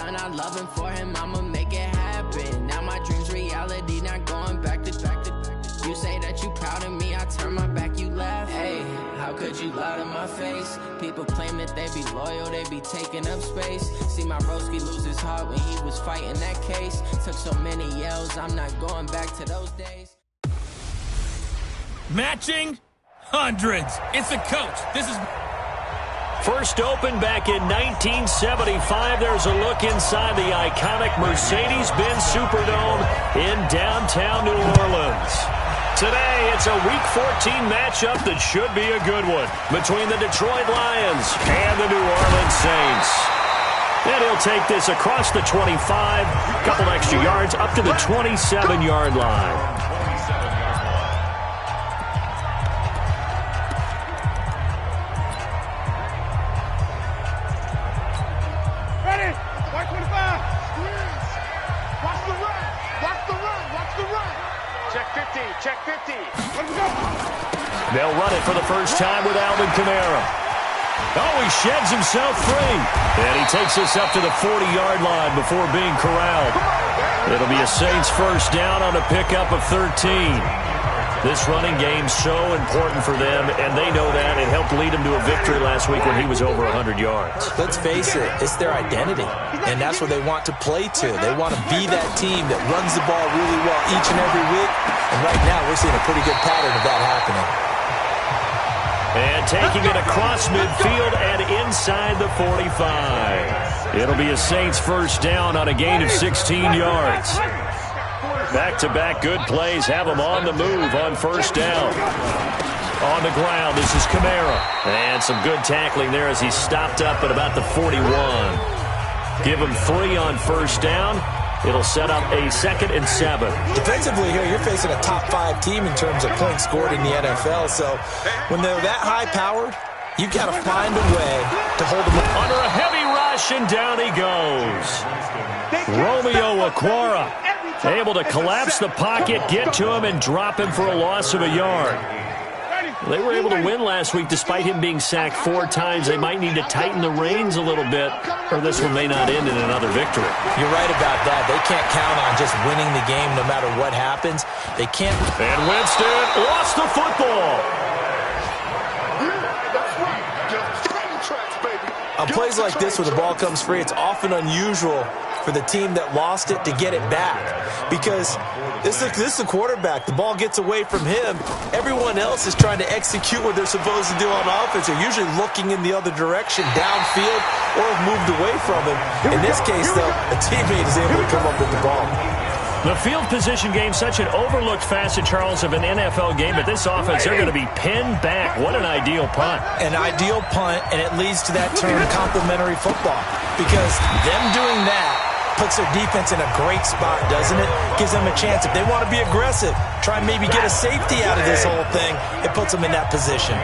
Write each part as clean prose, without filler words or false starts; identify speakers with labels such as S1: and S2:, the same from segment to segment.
S1: son, I love him for him, I'ma make it happen. Now my dream's reality, not going back to. You say that you proud of me, I turn my back, you laugh. Hey, how could you lie to my face? People claim that they be loyal, they be taking up space. See my broski lose his heart when he was fighting that case. Took so many yells, I'm not going back to those days.
S2: Matching hundreds. It's the coach. This is...
S3: First opened back in 1975. There's a look inside the iconic Mercedes-Benz Superdome in downtown New Orleans. Today, it's a Week 14 matchup that should be a good one between the Detroit Lions and the New Orleans Saints. And he'll take this across the 25, couple extra yards, up to the 27-yard line.
S4: Check 50.
S3: They'll run it for the first time with Alvin Kamara. Oh, he sheds himself free. And he takes us up to the 40-yard line before being corralled. It'll be a Saints first down on a pickup of 13. This running game's so important for them, and they know that. It helped lead them to a victory last week when he was over 100 yards.
S5: Let's face it, it's their identity, and that's what they want to play to. They want to be that team that runs the ball really well each and every week, and right now we're seeing a pretty good pattern of that happening.
S3: And taking it across midfield and inside the 45. It'll be a Saints first down on a gain of 16 yards. Back-to-back good plays have them on the move on first down. On the ground, this is Kamara. And some good tackling there as he stopped up at about the 41. Give him 3 on first down. It'll set up a 2nd and 7.
S5: Defensively here, you're facing a top 5 team in terms of points scored in the NFL. So when they're that high-powered, you've got to find a way to hold them
S3: under a heavy rush, and down he goes. Romeo Okwara able to collapse the pocket, get to him, and drop him for a loss of a yard. They were able to win last week despite him being sacked 4 times. They might need to tighten the reins a little bit, or this one may not end in another victory.
S5: You're right about that. They can't count on just winning the game no matter what happens. They can't.
S3: And Winston lost the football.
S5: On plays like this where the ball comes free, it's often unusual for the team that lost it to get it back, because this is the quarterback. The ball gets away from him. Everyone else is trying to execute what they're supposed to do on offense. They're usually looking in the other direction, downfield, or have moved away from him. In this case, though, a teammate is able to come up with the ball.
S3: The field position game, such an overlooked facet, Charles, of an NFL game, but this offense, they're going to be pinned back. What an ideal punt.
S5: An ideal punt, and it leads to that term complementary football, because them doing that puts their defense in a great spot, doesn't it? Gives them a chance. If they want to be aggressive, try and maybe get a safety out of this whole thing, it puts them in that position.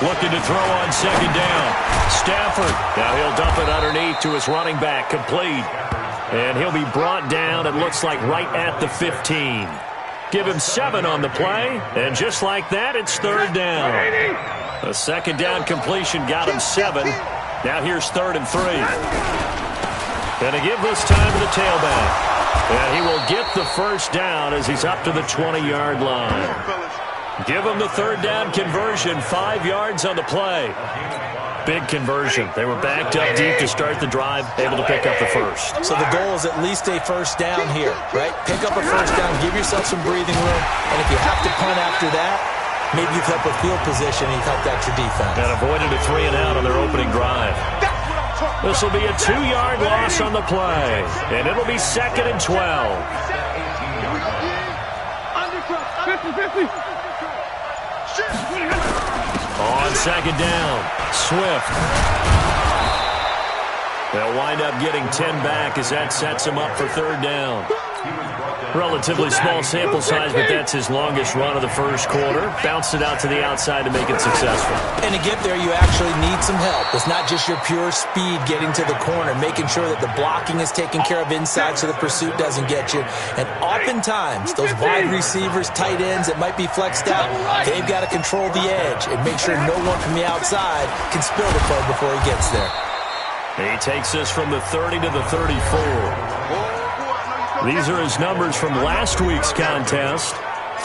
S3: Looking to throw on second down. Stafford. Now he'll dump it underneath to his running back. Complete. And he'll be brought down, it looks like, right at the 15. Give him 7 on the play. And just like that, it's third down. A second down completion got him 7. Now here's 3rd and 3. And to give this time to the tailback. And he will get the first down as he's up to the 20-yard line. Give him the third down conversion, 5 yards on the play. Big conversion. They were backed up deep to start the drive, able to pick up the first.
S5: So the goal is at least a first down here, right? Pick up a first down, give yourself some breathing room, and if you have to punt after that, maybe you've helped with field position and you've helped out your defense.
S3: And avoided a 3 and out on their opening drive. This will be a 2-yard loss on the play, and it'll be 2nd and 12.
S4: 50-50.
S3: On second down, Swift. They'll wind up getting 10 back as that sets him up for third down. Relatively small sample size, but that's his longest run of the first quarter. Bounced it out to the outside to make it successful.
S5: And to get there, you actually need some help. It's not just your pure speed getting to the corner, making sure that the blocking is taken care of inside so the pursuit doesn't get you. And oftentimes, those wide receivers, tight ends that might be flexed out, they've got to control the edge and make sure no one from the outside can spill the play before he gets there.
S3: He takes us from the 30 to the 34. These are his numbers from last week's contest.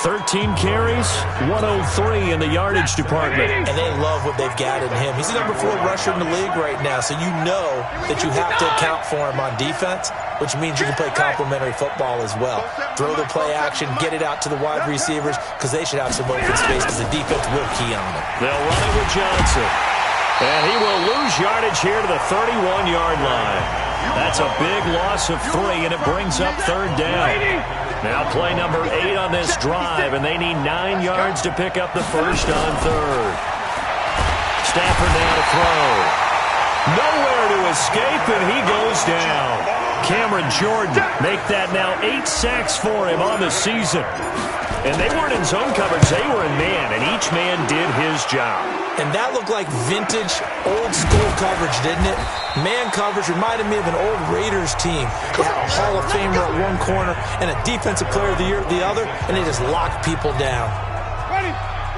S3: 13 carries, 103 in the yardage department.
S5: And they love what they've got in him. He's the number 4 rusher in the league right now, so you know that you have to account for him on defense, which means you can play complementary football as well. Throw the play action, get it out to the wide receivers, because they should have some open space because the defense will key on them.
S3: They'll run it with Johnson. And he will lose yardage here to the 31-yard line. That's a big loss of 3, and it brings up third down. Now play number 8 on this drive, and they need 9 yards to pick up the first on third. Stafford now to throw. Nowhere to escape, and he goes down. Cameron Jordan make that now 8 sacks for him on the season. And they weren't in zone coverage, they were in man, and each man did his job.
S5: And that looked like vintage, old-school coverage, didn't it? Man coverage reminded me of an old Raiders team. They had a Hall of Famer at one corner and a Defensive Player of the Year at the other, and they just locked people down.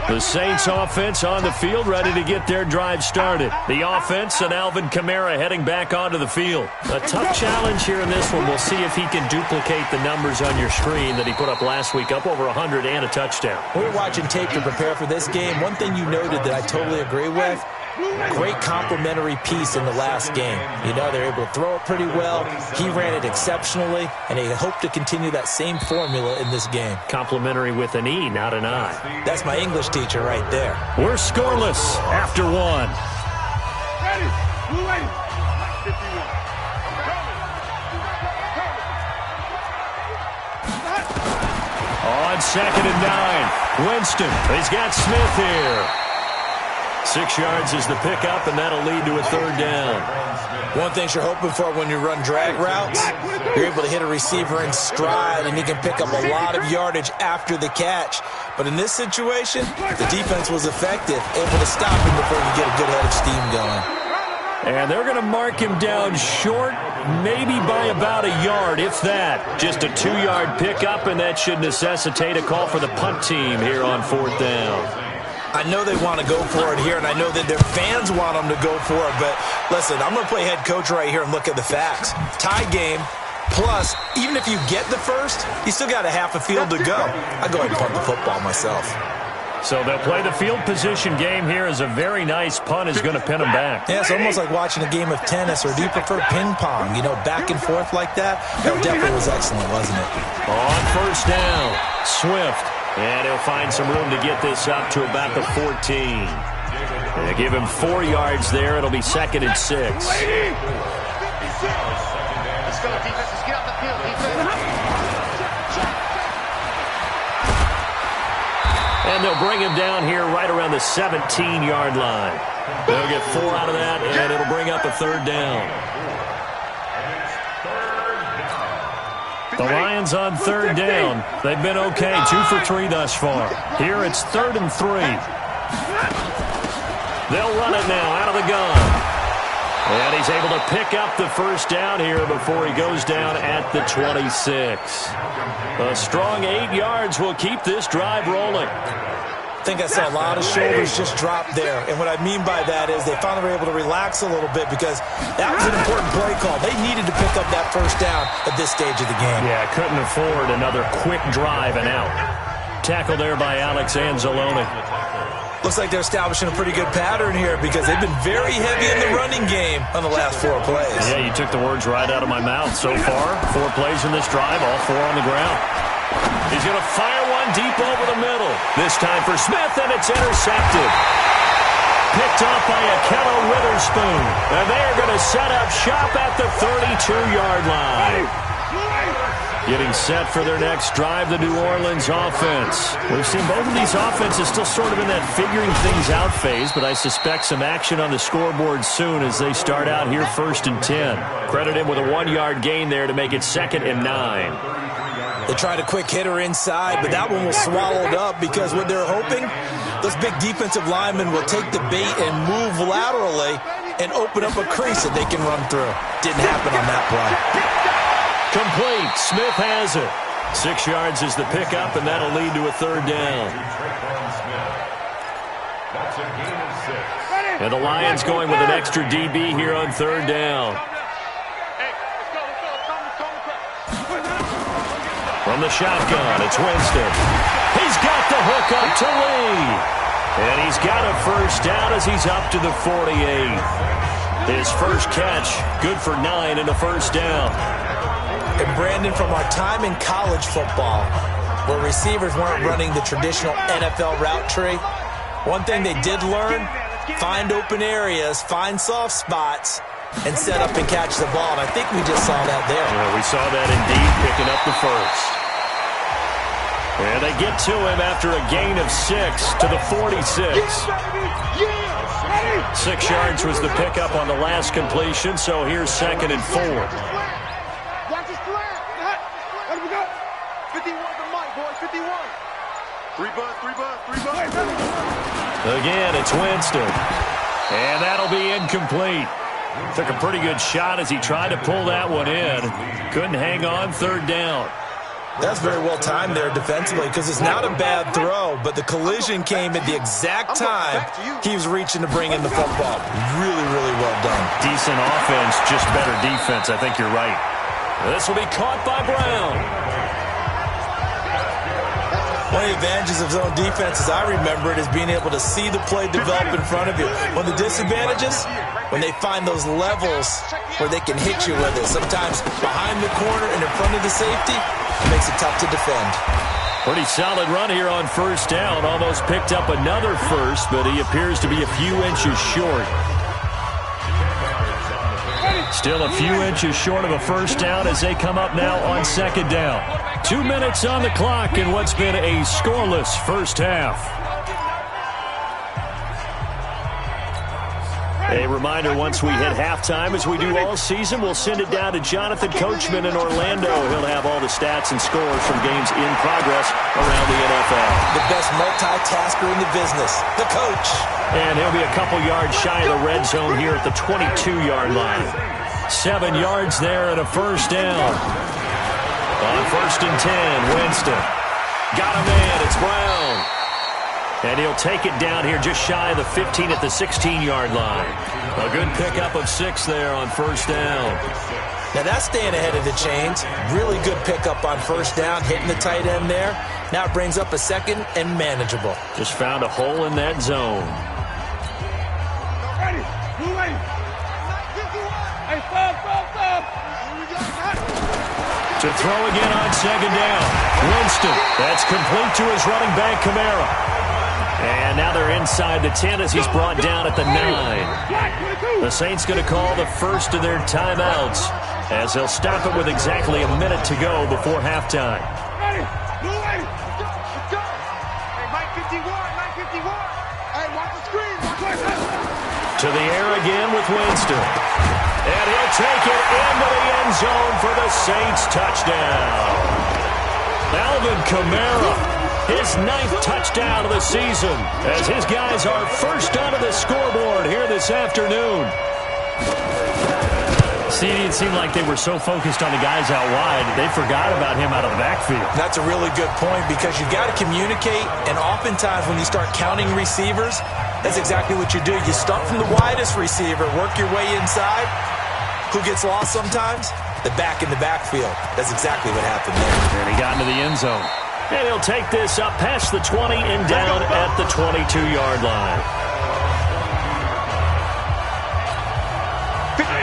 S3: The Saints offense on the field, ready to get their drive started. The offense and Alvin Kamara heading back onto the field. A tough challenge here in this one. We'll see if he can duplicate the numbers on your screen that he put up last week, up over 100 and a touchdown.
S5: We were watching tape to prepare for this game. One thing you noted that I totally agree with, great complementary piece in the last game. You know, they're able to throw it pretty well. He ran it exceptionally, and they hope to continue that same formula in this game.
S3: Complimentary with an E, not an I.
S5: That's my English teacher right there.
S3: We're scoreless after 1. On 2nd and 9, Winston. He's got Smith here. 6 yards is the pickup, and that'll lead to a third down.
S5: One thing you're hoping for when you run drag routes, you're able to hit a receiver in stride, and he can pick up a lot of yardage after the catch. But in this situation, the defense was effective, able to stop him before you get a good head of steam going.
S3: And they're going to mark him down short, maybe by about a yard, if that. Just a 2-yard pickup, and that should necessitate a call for the punt team here on 4th down.
S5: I know they want to go for it here, and I know that their fans want them to go for it, but listen, I'm going to play head coach right here and look at the facts. Tie game, plus, even if you get the first, you still got a half a field to go. I go ahead and punt the football myself.
S3: So they'll play the field position game here as a very nice punt is going to pin them back.
S5: Yeah, it's almost like watching a game of tennis, or do you prefer ping pong? You know, back and forth like that? That definitely was excellent, wasn't it?
S3: On 1st down, Swift. And he'll find some room to get this up to about the 14. They give him 4 yards there. It'll be 2nd and 6.
S4: Let's go, defense. Let's get off the field, defense.
S3: And they'll bring him down here right around the 17-yard line. They'll get 4 out of that, and it'll bring up a third down. The Lions on 3rd down. They've been okay, 2 for 3 thus far. Here it's 3rd and 3. They'll run it now out of the gun. And he's able to pick up the first down here before he goes down at the 26. A strong 8 yards will keep this drive rolling.
S5: I think I saw a lot of shoulders just drop there. And what I mean by that is they finally were able to relax a little bit because that was an important play call. They needed to pick up that first down at this stage of the game.
S3: Yeah, couldn't afford another quick drive and out. Tackled there by Alex Anzalone.
S5: Looks like they're establishing a pretty good pattern here because they've been very heavy in the running game on the last 4 plays.
S3: Yeah, you took the words right out of my mouth. So far, 4 plays in this drive, all 4 on the ground. He's going to fire one deep over the middle. This time for Smith, and it's intercepted. Picked off by Akello Witherspoon. And they're going to set up shop at the 32-yard line. Getting set for their next drive, the New Orleans offense. We've seen both of these offenses still sort of in that figuring things out phase, but I suspect some action on the scoreboard soon as they start out here 1st and 10. Credit him with a 1-yard gain there to make it 2nd and 9.
S5: They tried a quick hitter inside, but that one was swallowed up because what they're hoping, those big defensive linemen will take the bait and move laterally and open up a crease that they can run through. Didn't happen on that play.
S3: Complete. Smith has it. 6 yards is the pickup, and that'll lead to a 3rd down. And the Lions going with an extra DB here on 3rd down. From the shotgun, it's Winston. He's got the hook up to Lee. And he's got a 1st down as he's up to the 48. His first catch, good for 9 and a 1st down.
S5: And Brandon, from our time in college football, where receivers weren't running the traditional NFL route tree, one thing they did learn, find open areas, find soft spots, and set up and catch the ball. And I think we just saw that there.
S3: Yeah, we saw that indeed, picking up the 1st. And they get to him after a gain of 6 to the 46. 6 yards was the pickup on the last completion, so here's 2nd and 4.
S4: Watch his flat. Let him go. 51 to Mike, boys. 51. 3 bus.
S3: Again, it's Winston. And that'll be incomplete. Took a pretty good shot as he tried to pull that one in. Couldn't hang on, 3rd down.
S5: That's very well timed there defensively because it's not a bad throw, but the collision came at the exact time he was reaching to bring in the football. Really, really well done.
S3: Decent offense, just better defense. I think you're right. This will be caught by Brown.
S5: One of the advantages of zone defense, as I remember it, is being able to see the play develop in front of you. One of the disadvantages, when they find those levels where they can hit you with it. Sometimes behind the corner and in front of the safety, it makes it tough to defend.
S3: Pretty solid run here on 1st down. Almost picked up another 1st, but he appears to be a few inches short. Still a few inches short of a 1st down as they come up now on 2nd down. 2 minutes on the clock in what's been a scoreless 1st half. A reminder, once we hit halftime, as we do all season, we'll send it down to Jonathan Coachman in Orlando. He'll have all the stats and scores from games in progress around the NFL.
S5: The best multitasker in the business, the coach.
S3: And he'll be a couple yards shy of the red zone here at the 22-yard line. 7 yards there and a 1st down. On 1st and 10, Winston. Got a man, it's Brown. And he'll take it down here just shy of the 15 at the 16-yard line. A good pickup of 6 there on 1st down.
S5: Now that's staying ahead of the chains. Really good pickup on 1st down, hitting the tight end there. Now it brings up a 2nd and manageable.
S3: Just found a hole in that zone. To throw again on 2nd down. Winston, that's complete to his running back, Kamara. And now they're inside the 10 as he's brought down at the 9. The Saints going to call the first of their timeouts as they'll stop it with exactly a minute to go before halftime. To the air again with Winston. And he'll take it into the end zone for the Saints touchdown. Alvin Kamara, his 9th touchdown of the season, as his guys are first onto the scoreboard here this afternoon. See, it seemed like they were so focused on the guys out wide, they forgot about him out of the backfield.
S5: That's a really good point because you've got to communicate, and oftentimes when you start counting receivers, that's exactly what you do. You start from the widest receiver, work your way inside. Who gets lost sometimes? The back in the backfield. That's exactly what happened there.
S3: And he got into the end zone. And he'll take this up past the 20 and down at the 22-yard line.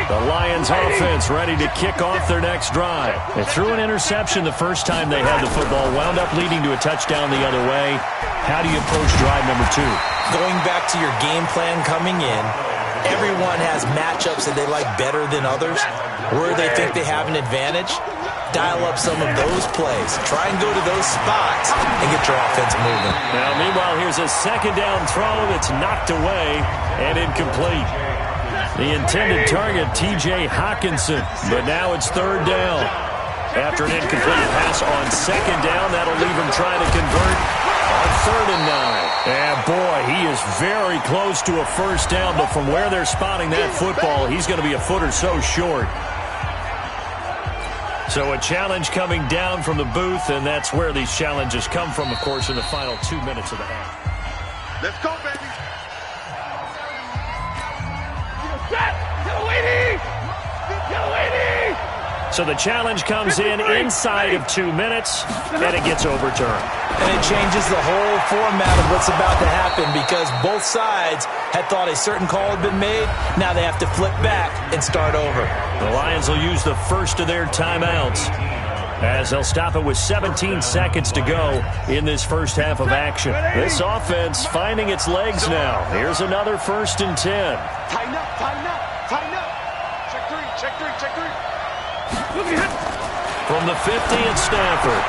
S3: The Lions offense ready to kick off their next drive. They threw an interception the first time they had the football, wound up leading to a touchdown the other way. How do you approach drive number 2?
S5: Going back to your game plan coming in, everyone has matchups that they like better than others, where they think they have an advantage. dial up some of those plays. Try and go to those spots and get your offense moving.
S3: Now, meanwhile, here's a second down throw that's knocked away and incomplete. The intended target, T.J. Hawkinson, but now it's third down. After an incomplete pass on second down, that'll leave him trying to convert on 3rd and 9. And boy, he is very close to a first down, but from where they're spotting that football, he's going to be a foot or so short. So a challenge coming down from the booth, and that's where these challenges come from, of course, in the final 2 minutes of the half.
S4: Let's go, baby.
S3: So the challenge comes in inside of 2 minutes, and it gets overturned.
S5: And it changes the whole format of what's about to happen because both sides had thought a certain call had been made. Now they have to flip back and start over.
S3: The Lions will use the first of their timeouts as they'll stop it with 17 seconds to go in this first half of action. This offense finding its legs now. Here's another 1st and 10.
S4: Tighten up, tighten up, tighten up. Check three, check three, check three.
S3: From the 50 at Stafford.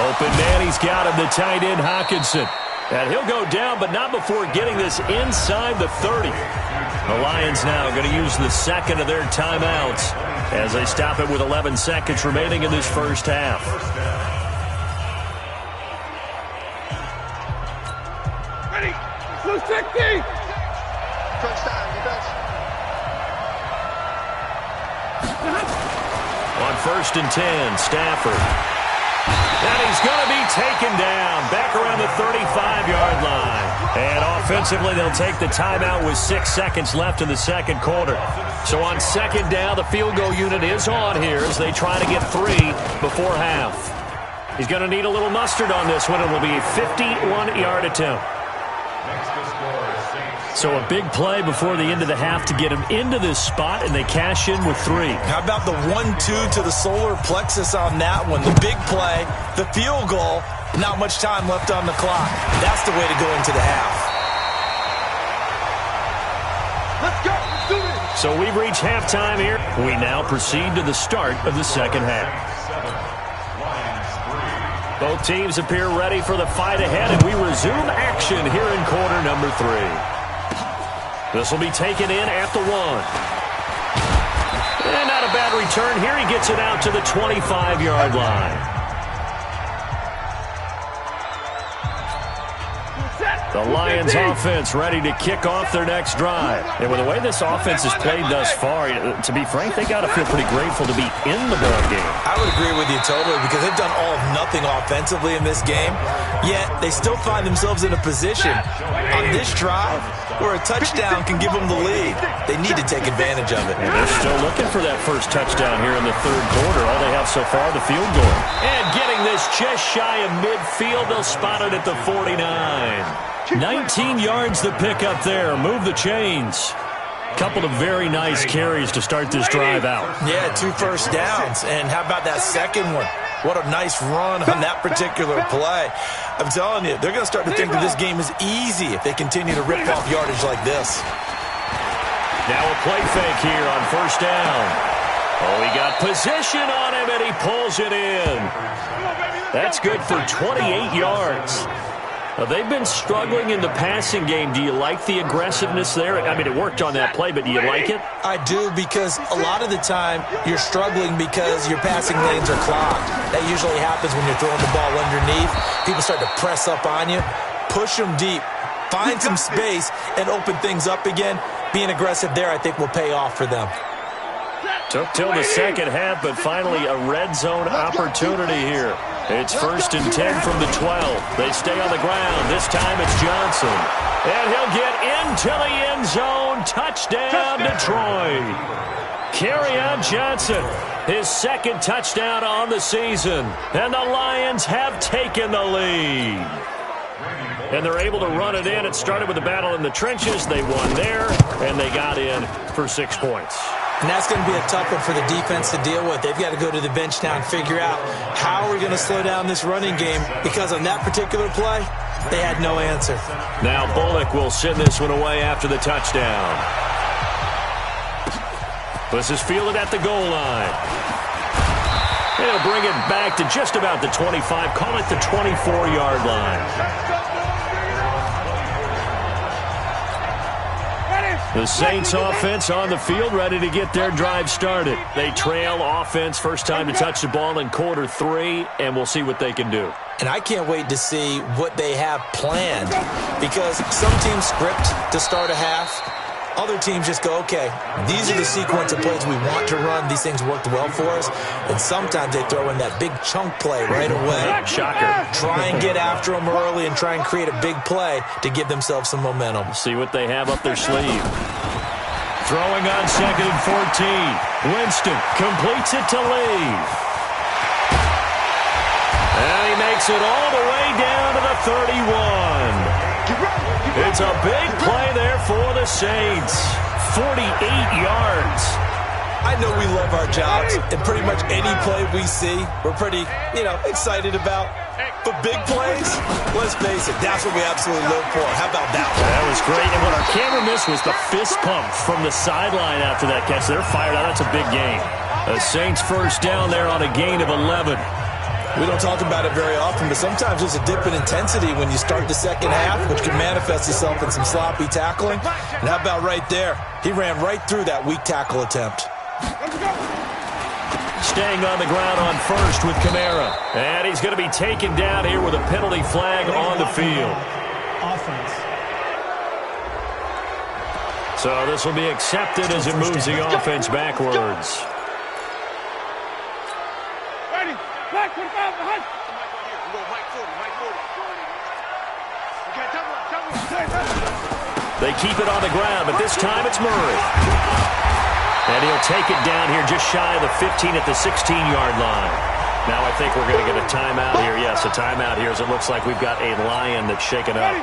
S3: Open man, he's got him, the tight end Hawkinson. And he'll go down, but not before getting this inside the 30. The Lions now going to use the second of their timeouts as they stop it with 11 seconds remaining in this first half.
S4: Ready? Blue 60! Touchdown, defense.
S3: On 1st and 10, Stafford. And he's going to be taken down back around the 35-yard line. And offensively, they'll take the timeout with 6 seconds left in the second quarter. So on second down, the field goal unit is on here as they try to get 3 before half. He's going to need a little mustard on this one. It will be a 51-yard attempt. So a big play before the end of the half to get him into this spot, and they cash in with 3.
S5: How about the 1-2 to the solar plexus on that one? The big play, the field goal, not much time left on the clock. That's the way to go into the half.
S4: Let's go, let's do it.
S3: So we've reached halftime here. We now proceed to the start of the second half. Both teams appear ready for the fight ahead, and we resume action here in quarter number 3. This will be taken in at the 1. And not a bad return here. He gets it out to the 25-yard line. The Lions offense ready to kick off their next drive. And with the way this offense has played thus far, to be frank, they got to feel pretty grateful to be in the ball game.
S5: I would agree with you totally because they've done all of nothing offensively in this game, yet they still find themselves in a position on this drive where a touchdown can give them the lead. They need to take advantage of it.
S3: And they're still looking for that first touchdown here in the third quarter. All they have so far, the field goal. And getting this just shy of midfield, they'll spot it at the 49. 19 yards to pick up there. Move the chains. Couple of very nice carries to start this drive out.
S5: Yeah, 2 first downs. And how about that second one? What a nice run on that particular play. I'm telling you, they're going to start to think that this game is easy if they continue to rip off yardage like this.
S3: Now a play fake here on first down. Oh, he got position on him, and he pulls it in. That's good for 28 yards. Now, they've been struggling in the passing game. Do you like the aggressiveness there? I mean, it worked on that play, but do you like it?
S5: I do, because a lot of the time you're struggling because your passing lanes are clogged. That usually happens when you're throwing the ball underneath. People start to press up on you. Push them deep. Find some space and open things up again. Being aggressive there, I think, will pay off for them.
S3: Took till the second half, but finally a red zone opportunity here. It's 1st and 10 from the 12. They stay on the ground. This time it's Johnson. And he'll get into the end zone. Touchdown, Detroit. Kerryon Johnson, his second touchdown on the season. And the Lions have taken the lead. And they're able to run it in. It started with a battle in the trenches. They won there, and they got in for 6 points.
S5: And that's going to be a tough one for the defense to deal with. They've got to go to the bench now and figure out how we're going to slow down this running game, because on that particular play, they had no answer.
S3: Now Bullock will send this one away after the touchdown. This is fielded at the goal line. He'll bring it back to just about the 25. Call it the 24-yard line. The Saints offense on the field, ready to get their drive started. They trail offense, first time to touch the ball in quarter 3, and we'll see what they can do.
S5: And I can't wait to see what they have planned, because some teams script to start a half. Other teams just go, okay, these are the sequence of plays we want to run. These things worked well for us. And sometimes they throw in that big chunk play right away.
S3: Shocker.
S5: Try and get after them early and try and create a big play to give themselves some momentum.
S3: See what they have up their sleeve. Throwing on 2nd and 14. Winston completes it to leave. And he makes it all the way down to the 31. It's a big play there for the Saints. 48 yards.
S5: I know we love our jobs, and pretty much any play we see, we're pretty, excited about. But big plays, let's face it, that's what we absolutely live for. How about that one?
S3: That was great. And what our camera missed was the fist pump from the sideline after that catch. They're fired out. That's a big gain. The Saints first down there on a gain of 11.
S5: We don't talk about it very often, but sometimes there's a dip in intensity when you start the second half, which can manifest itself in some sloppy tackling. And how about right there? He ran right through that weak tackle attempt.
S3: Staying on the ground on first with Kamara. And he's going to be taken down here with a penalty flag on the field.
S6: Offense.
S3: So this will be accepted as it moves the offense backwards. They keep it on the ground, but this time it's Murray. And he'll take it down here just shy of the 15 at the 16-yard line. Now I think we're going to get a timeout here. Yes, a timeout here as it looks like we've got a Lion that's shaken up.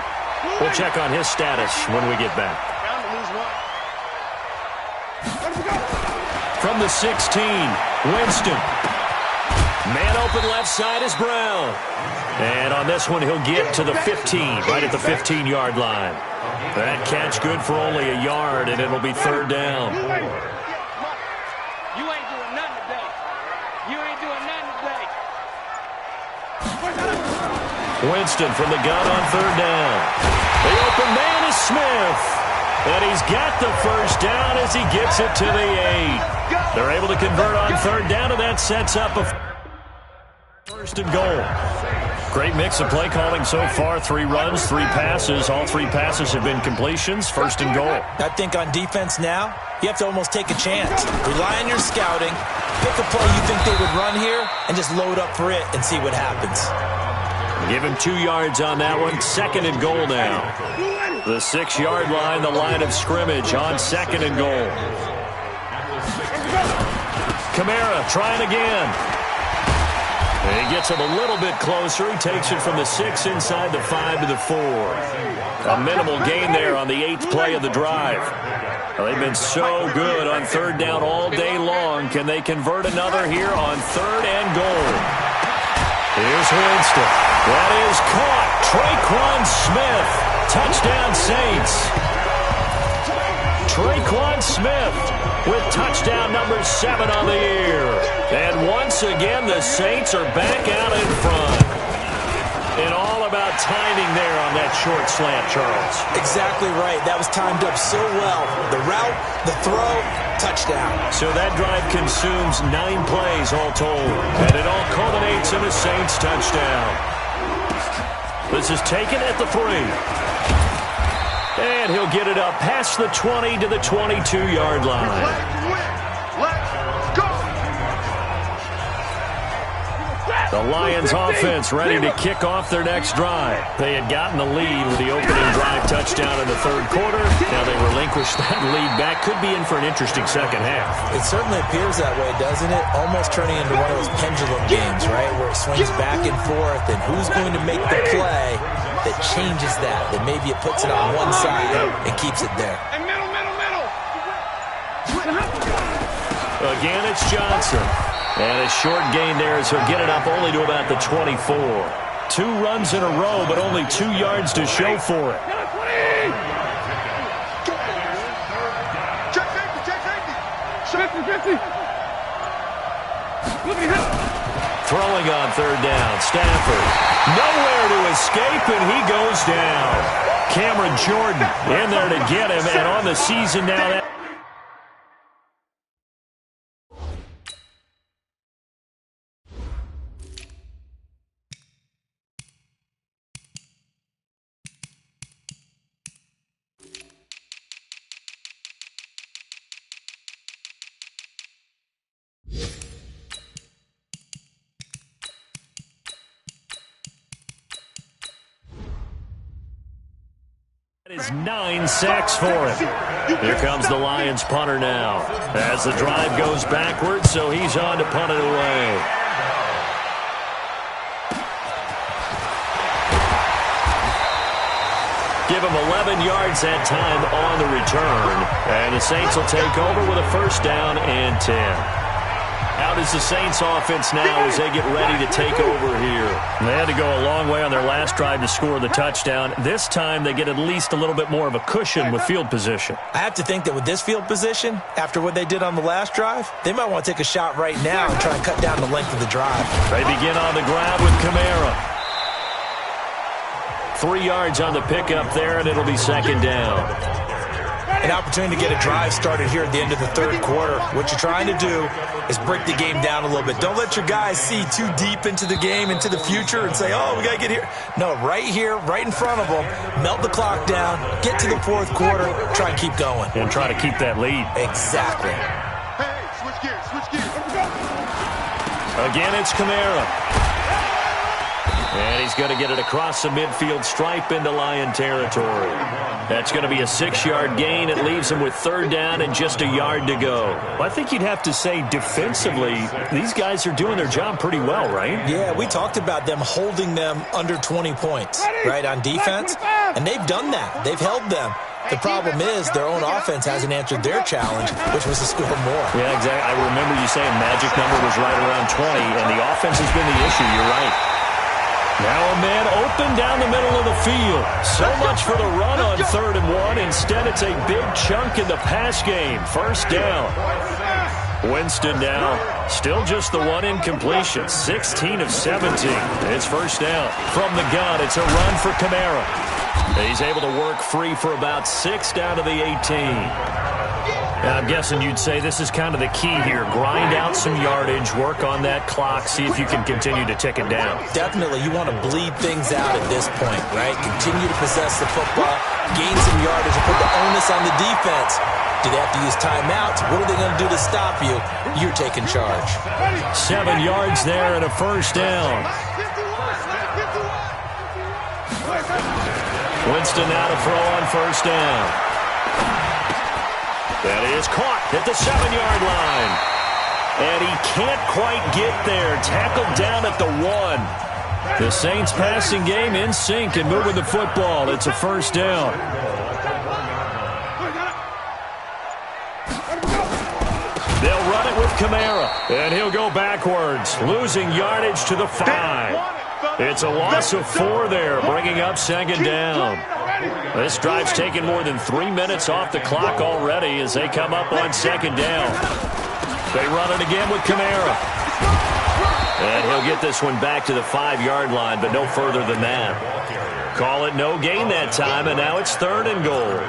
S3: We'll check on his status when we get back. From the 16, Winston. Man open left side is Brown. And on this one, he'll get to the 15, right at the 15-yard line. That catch good for only a yard, and it'll be third down.
S7: You ain't doing nothing today. You ain't doing nothing today.
S3: Winston from the gun on third down. The open man is Smith. And he's got the first down as he gets it to the 8. They're able to convert on third down, and that sets up a first and goal. Great mix of play calling so far. 3 runs, 3 passes. All 3 passes have been completions. First and goal.
S5: I think on defense now, you have to almost take a chance. Rely on your scouting. Pick a play you think they would run here and just load up for it and see what happens.
S3: Give him 2 yards on that one. Second and goal now. The 6-yard line, the line of scrimmage on second and goal. Kamara trying again. He gets him a little bit closer. He takes it from the 6 inside the 5 to the 4. A minimal gain there on the 8th play of the drive. Well, they've been so good on third down all day long. Can they convert another here on third and goal? Here's Winston. That is caught. Traquan Smith. Touchdown Saints. Traquan Smith with touchdown number 7 on the year. And once again, the Saints are back out in front. And all about timing there on that short slant, Charles.
S5: Exactly right. That was timed up so well. The route, the throw, touchdown.
S3: So that drive consumes 9 plays all told. And it all culminates in a Saints touchdown. This is taken at the 3. And he'll get it up past the 20 to the 22-yard line. The Lions offense ready to kick off their next drive. They had gotten the lead with the opening drive touchdown in the third quarter. Now they relinquish that lead back. Could be in for an interesting second half.
S5: It certainly appears that way, doesn't it? Almost turning into one of those pendulum games, right? Where it swings back and forth, and who's going to make the play that changes that maybe it puts it on one side and keeps it there.
S3: Again, it's Johnson. And a short gain there as he'll get it up only to about the 24. 2 runs in a row, but only 2 yards to show for it. Throwing on third down, Stafford. Nowhere to escape, and he goes down. Cameron Jordan in there to get him, and on the season now. That is 9 sacks for him. Here comes the Lions punter now. As the drive goes backwards, so he's on to punt it away. Give him 11 yards that time on the return. And the Saints will take over with a first down and 10. Out is the Saints offense now as they get ready to take over here. They had to go a long way on their last drive to score the touchdown. This time they get at least a little bit more of a cushion with field position.
S5: I have to think that with this field position, after what they did on the last drive, they might want to take a shot right now and try and cut down the length of the drive.
S3: They begin on the grab with Kamara. 3 yards on the pickup there, and it'll be second down.
S5: An opportunity to get a drive started here at the end of the third quarter. What you're trying to do is break the game down a little bit. Don't let your guys see too deep into the game, into the future, and say, oh, we got to get here. No, right here, right in front of them, melt the clock down, get to the fourth quarter, try and keep going.
S3: And try to keep that lead.
S5: Exactly.
S4: Hey, switch gears, switch gears.
S3: Again, it's Kamara. And he's going to get it across the midfield stripe into Lion territory. That's going to be a 6-yard gain. It leaves him with third down and just a yard to go. Well, I think you'd have to say defensively, these guys are doing their job pretty well, right?
S5: Yeah, we talked about them holding them under 20 points, right, on defense. And they've done that. They've held them. The problem is their own offense hasn't answered their challenge, which was to score more.
S3: Yeah, exactly. I remember you saying magic number was right around 20, and the offense has been the issue. You're right. Now a man open down the middle of the field. So much for the run on 3rd and 1. Instead, it's a big chunk in the pass game. First down. Winston now. Still just the one incompletion. 16 of 17. It's first down. From the gun, it's a run for Kamara. He's able to work free for about 6 down to the 18. I'm guessing you'd say this is kind of the key here. Grind out some yardage, work on that clock, see if you can continue to tick it down.
S5: Definitely, you want to bleed things out at this point, right? Continue to possess the football, gain some yardage, and put the onus on the defense. Do they have to use timeouts? What are they going to do to stop you? You're taking charge.
S3: 7 yards there and a first down. Winston now to throw on first down. That is caught at the 7-yard line. And he can't quite get there. Tackled down at the 1. The Saints passing game in sync and moving the football. It's a first down. They'll run it with Kamara. And he'll go backwards, losing yardage to the 5. It's a loss of 4 there, bringing up second down. This drive's taken more than 3 minutes off the clock already as they come up on second down. They run it again with Kamara. And he'll get this one back to the 5-yard line, but no further than that. Call it no gain that time, and now it's 3rd and goal.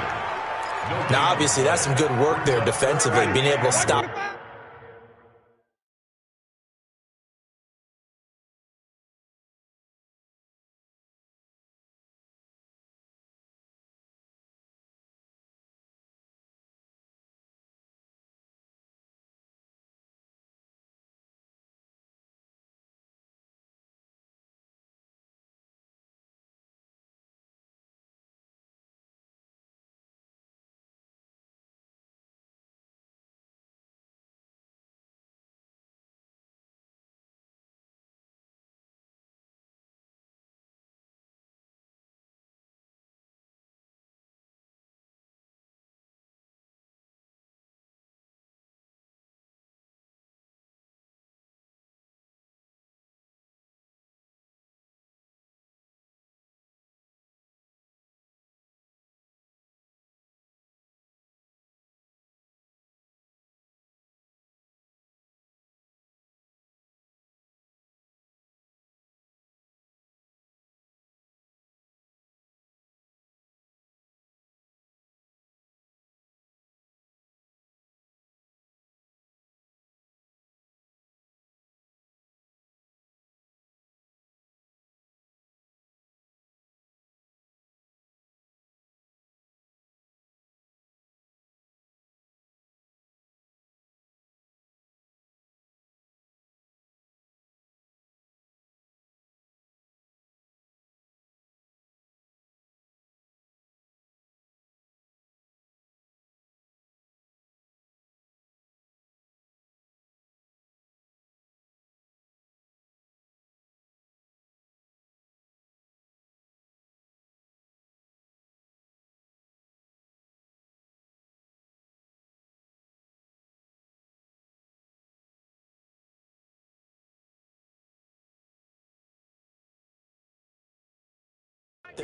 S5: Now, obviously, that's some good work there defensively, being able to stop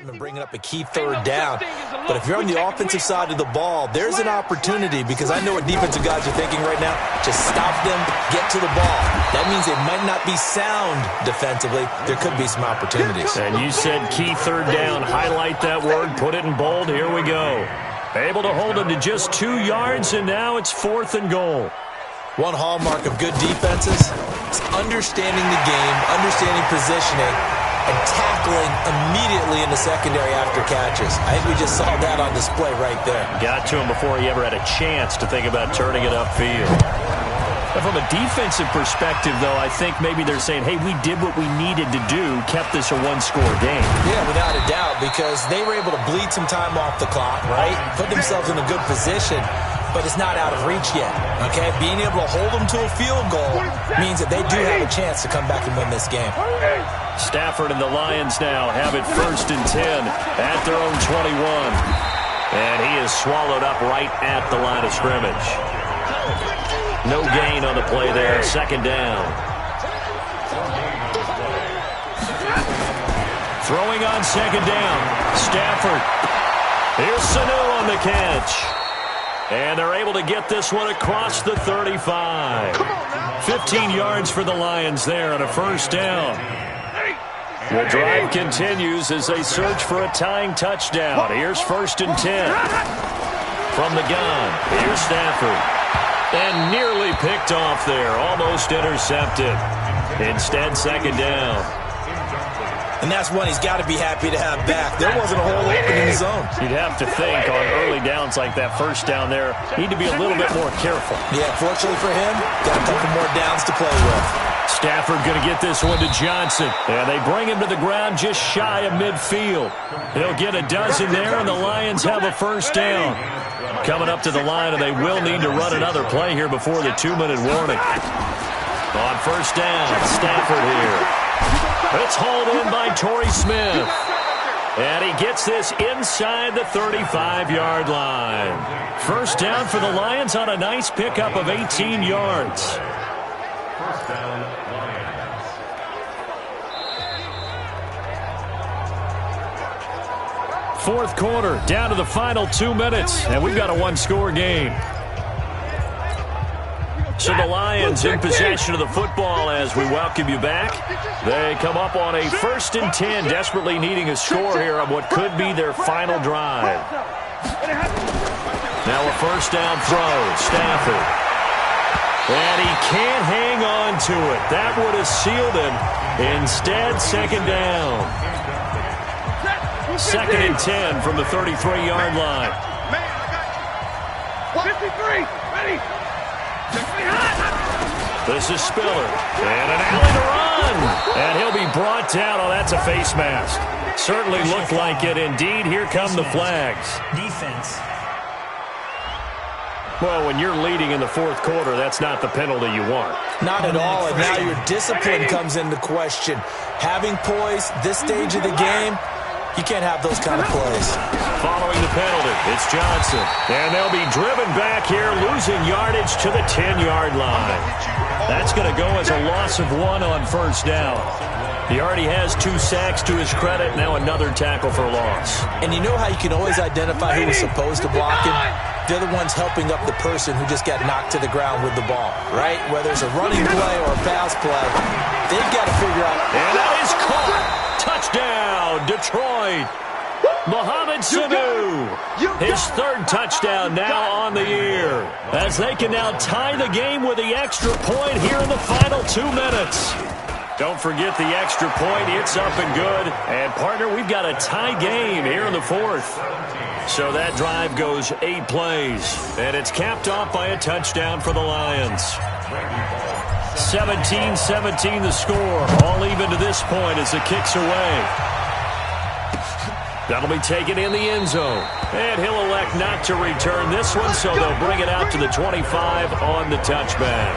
S5: them and bringing up a key third down. But if you're on the offensive side of the ball, there's an opportunity, because I know what defensive guys are thinking right now. Just stop them, get to the ball. That means they might not be sound defensively. There could be some opportunities.
S3: And you said key third down. Highlight that word, put it in bold. Here we go. Able to hold him to just 2 yards, and now it's 4th and goal.
S5: One hallmark of good defenses is understanding the game, understanding positioning, and tackling immediately in the secondary after catches. I think we just saw that on display right there.
S3: Got to him before he ever had a chance to think about turning it upfield. But from a defensive perspective, though, I think maybe they're saying, hey, we did what we needed to do, kept this a one-score game.
S5: Yeah, without a doubt, because they were able to bleed some time off the clock, right? Put themselves in a good position, but it's not out of reach yet, okay? Being able to hold them to a field goal means that they do have a chance to come back and win this game.
S3: Stafford and the Lions now have it 1st and 10 at their own 21. And he is swallowed up right at the line of scrimmage. No gain on the play there, 2nd down. Throwing on 2nd down, Stafford. Here's Sanu on the catch. And they're able to get this one across the 35. 15 yards for the Lions there on a 1st down. The drive continues as they search for a tying touchdown. Here's 1st and 10. From the gun, here's Stafford. And nearly picked off there, almost intercepted. Instead, 2nd down.
S5: And that's one he's got to be happy to have back. There wasn't a hole open in his zone.
S3: You'd have to think on early downs like that 1st down there, need to be a little bit more careful.
S5: Yeah, fortunately for him, got a couple more downs to play with.
S3: Stafford going to get this one to Johnson. And they bring him to the ground just shy of midfield. He'll get a dozen there, and the Lions have a 1st down. Coming up to the line, and they will need to run another play here before the 2-minute warning. On 1st down, Stafford here. It's hauled in by Torrey Smith. And he gets this inside the 35-yard line. 1st down for the Lions on a nice pickup of 18 yards. Fourth quarter, down to the final 2 minutes, and we've got a one-score game. So the Lions in possession of the football as we welcome you back. They come up on a 1st and 10, desperately needing a score here on what could be their final drive. Now a 1st down throw, Stafford. And he can't hang on to it. That would have sealed him. Instead, 2nd down. 2nd and 10 from the 33-yard line.
S4: 53, ready.
S3: This is Spiller. And an alley to run. And he'll be brought down. Oh, that's a face mask. Certainly looked like it. Indeed, here come the flags.
S6: Defense.
S3: Well, when you're leading in the 4th quarter, that's not the penalty you want.
S5: Not at all, and now your discipline comes into question. Having poise this stage of the game, you can't have those kind of plays.
S3: Following the penalty, it's Johnson. And they'll be driven back here, losing yardage to the 10-yard line. That's going to go as a loss of 1 on 1st down. He already has 2 sacks to his credit, now another tackle for loss.
S5: And you know how you can always identify who was supposed to block him? They're the ones helping up the person who just got knocked to the ground with the ball, right? Whether it's a running play or a pass play, they've got to figure out.
S3: And that is caught. Touchdown, Detroit. Mohamed Sanu, his 3rd touchdown now on the year, as they can now tie the game with the extra point here in the final 2 minutes. Don't forget the extra point. It's up and good. And, partner, we've got a tie game here in the 4th. So that drive goes 8 plays, and it's capped off by a touchdown for the Lions. 17-17 the score, all even to this point as the kick's away. That'll be taken in the end zone. And he'll elect not to return this one, so they'll bring it out to the 25 on the touchback.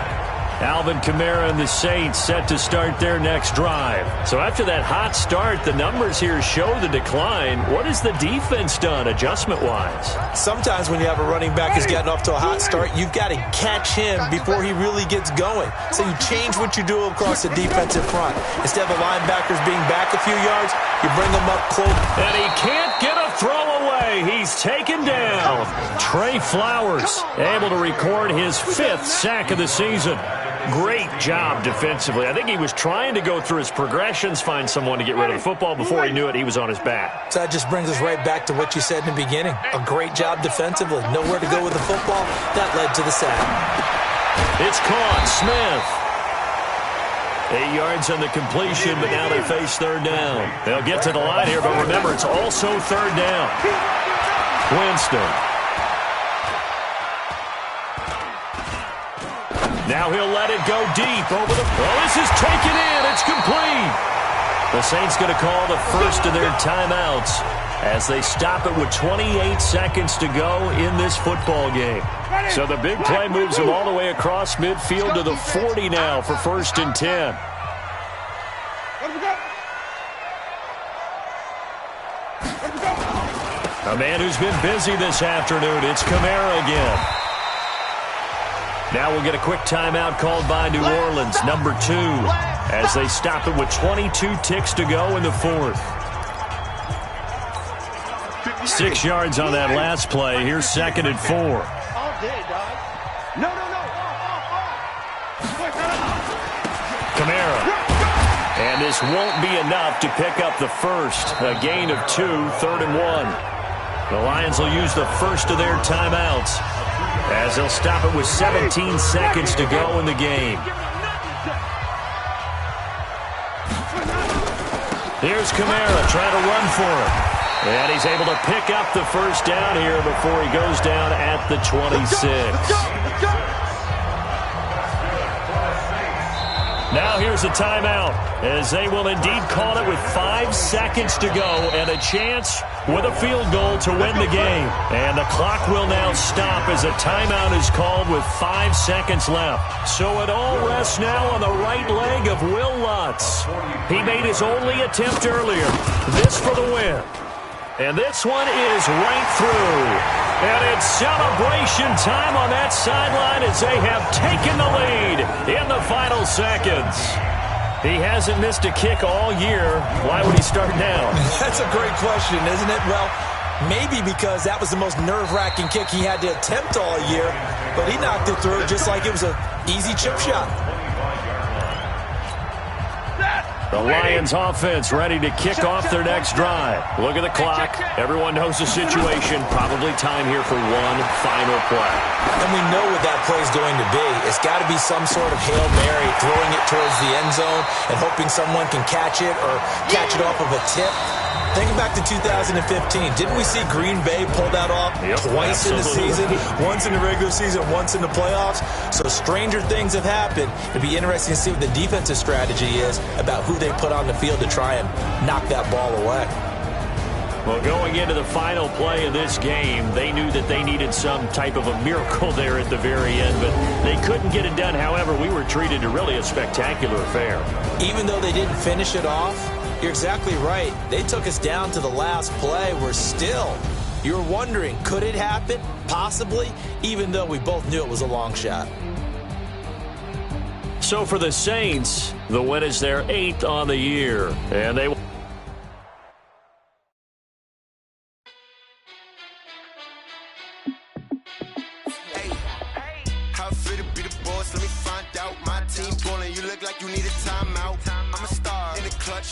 S3: Alvin Kamara and the Saints set to start their next drive. So after that hot start, the numbers here show the decline. What has the defense done adjustment-wise?
S5: Sometimes when you have a running back who's gotten off to a hot start, you've got to catch him before he really gets going. So you change what you do across the defensive front. Instead of the linebackers being back a few yards, you bring them up close.
S3: And he can't get a throw away. He's taken down. Trey Flowers able to record his 5th sack of the season. Great job defensively. I think he was trying to go through his progressions, find someone to get rid of the football. Before he knew it, he was on his back.
S5: So that just brings us right back to what you said in the beginning. A great job defensively. Nowhere to go with the football. That led to the sack.
S3: It's caught. Smith. 8 yards on the completion, but now they face third down. They'll get to the line here, but remember, it's also third down. Winston. Now he'll let it go deep over the... Oh, this is taken in. It's complete. The Saints going to call the first of their timeouts as they stop it with 28 seconds to go in this football game. So the big play moves them all the way across midfield to the 40 now for 1st and 10. A man who's been busy this afternoon. It's Kamara again. Now we'll get a quick timeout called by New Orleans, number 2, as they stop it with 22 ticks to go in the 4th. 6 yards on that last play. Here's 2nd and 4.
S4: All day, dog. No.
S3: Kamara. And this won't be enough to pick up the first. A gain of 2, 3rd and 1. The Lions will use the first of their timeouts, as they'll stop it with 17 seconds to go in the game. Here's Kamara trying to run for it. And he's able to pick up the first down here before he goes down at the 26. Now here's a timeout, as they will indeed call it with 5 seconds to go and a chance with a field goal to win the game. And the clock will now stop as a timeout is called with 5 seconds left. So it all rests now on the right leg of Will Lutz. He made his only attempt earlier. This for the win. And this one is right through. And it's celebration time on that sideline as they have taken the lead in the final seconds. He hasn't missed a kick all year. Why would he start now?
S5: That's a great question, isn't it? Well, maybe because that was the most nerve-wracking kick he had to attempt all year, but he knocked it through just like it was an easy chip shot.
S3: The Lions offense ready to kick off their next drive. Look at the clock. Everyone knows the situation. Probably time here for one final play.
S5: And we know what that play is going to be. It's got to be some sort of Hail Mary, throwing it towards the end zone and hoping someone can catch it or catch it off of a tip. Thinking back to 2015, didn't we see Green Bay pull that off twice in the season? Once in the regular season, once in the playoffs. So stranger things have happened. It'd be interesting to see what the defensive strategy is about who they put on the field to try and knock that ball away.
S3: Well, going into the final play of this game, they knew that they needed some type of a miracle there at the very end, but they couldn't get it done. However, we were treated to really a spectacular affair.
S5: Even though they didn't finish it off, you're exactly right. They took us down to the last play. We're still, you're wondering, could it happen? Possibly, even though we both knew it was a long shot.
S3: So for the Saints, the win is their 8th on the year, and they...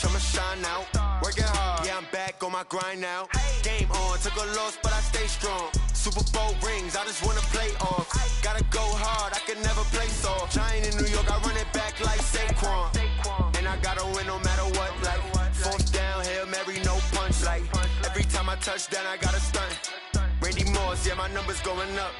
S6: I'ma shine out, working hard, yeah, I'm back on my grind now. Game on, took a loss, but I stay strong. Super Bowl rings, I just wanna play off. Gotta go hard, I can never play soft. Giant in New York, I run it back like Saquon. And I gotta win no matter what, like 4th down, Hail Mary, no punch. Like every time I touch down, I gotta stunt. Randy Moss, yeah, my numbers going up.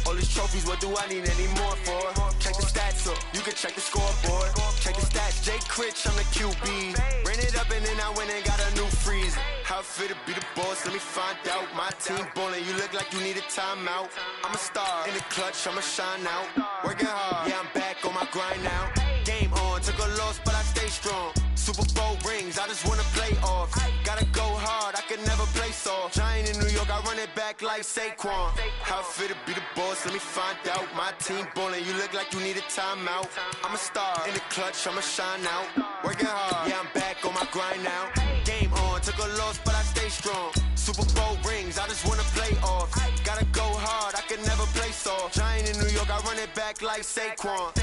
S6: All these trophies, what do I need any more for? Check the stats up, you can check the scoreboard. Check the stats, Jay Critch, I'm the QB. Ran it up and then I went and got a new freeze. How it feel to be the boss, let me find out. My team ballin', you look like you need a timeout. I'm a star, in the clutch, I'ma shine out. Working hard, yeah, I'm back on my grind now. Game on, took a loss, but I stay strong. Super Bowl rings, I just wanna play off. Gotta go hard, I can never play soft. Giant in New York, I run it back like Saquon. How it feel to be the boss, let me find out. My team ballin', you look like you need a timeout. I'm a star, in the clutch, I'ma shine out. Working hard, yeah, I'm back on my grind now. Game on, took a loss, but I stay strong. Super Bowl rings, I just wanna play off. Gotta go hard, I can never play soft. Giant in New York, I run it back like Saquon.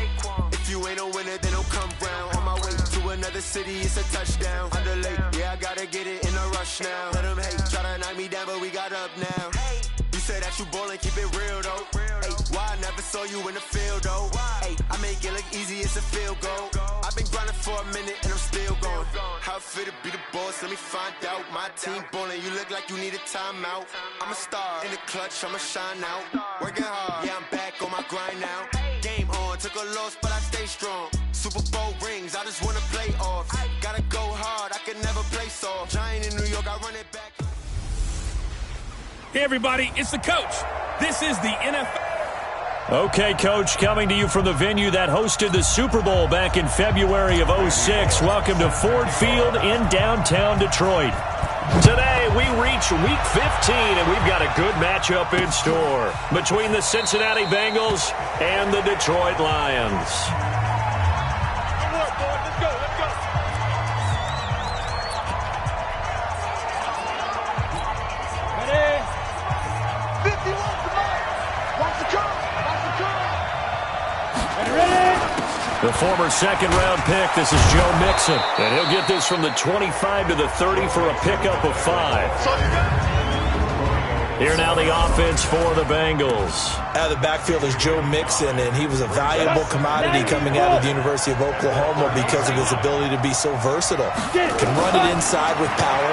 S6: If you ain't a winner, then don't come round. On my way to another city, it's a touchdown. Underlay, yeah, I gotta get it in a rush now. Let them hate, try to knock me down, but we got up now. You said that you ballin', keep it real though. Hey, why I never saw you in the field though? Hey, I make it look easy, it's a field goal. I've been grinding for a minute and I'm still going. How it feel to be the boss, let me find out. My team ballin', you look like you need a timeout. I'm a star, in the clutch, I'ma shine out. Working hard, yeah, I'm back on my grind now. Game on, took a loss, but I stay strong. Super Bowl rings, I just wanna play off. Gotta go hard, I can never play soft. Giant in New York, I run it back.
S2: Hey, everybody, it's the coach. This is the NFL.
S3: Okay, Coach, coming to you from the venue that hosted the Super Bowl back in February of '06. Welcome to Ford Field in downtown Detroit. Today, we reach Week 15, and we've got a good matchup in store between the Cincinnati Bengals and the Detroit Lions. The former second-round pick, this is Joe Mixon. And he'll get this from the 25 to the 30 for a pickup of 5. Here now the offense for the Bengals.
S5: Out of the backfield is Joe Mixon, and he was a valuable commodity coming out of the University of Oklahoma because of his ability to be so versatile. Can run it inside with power,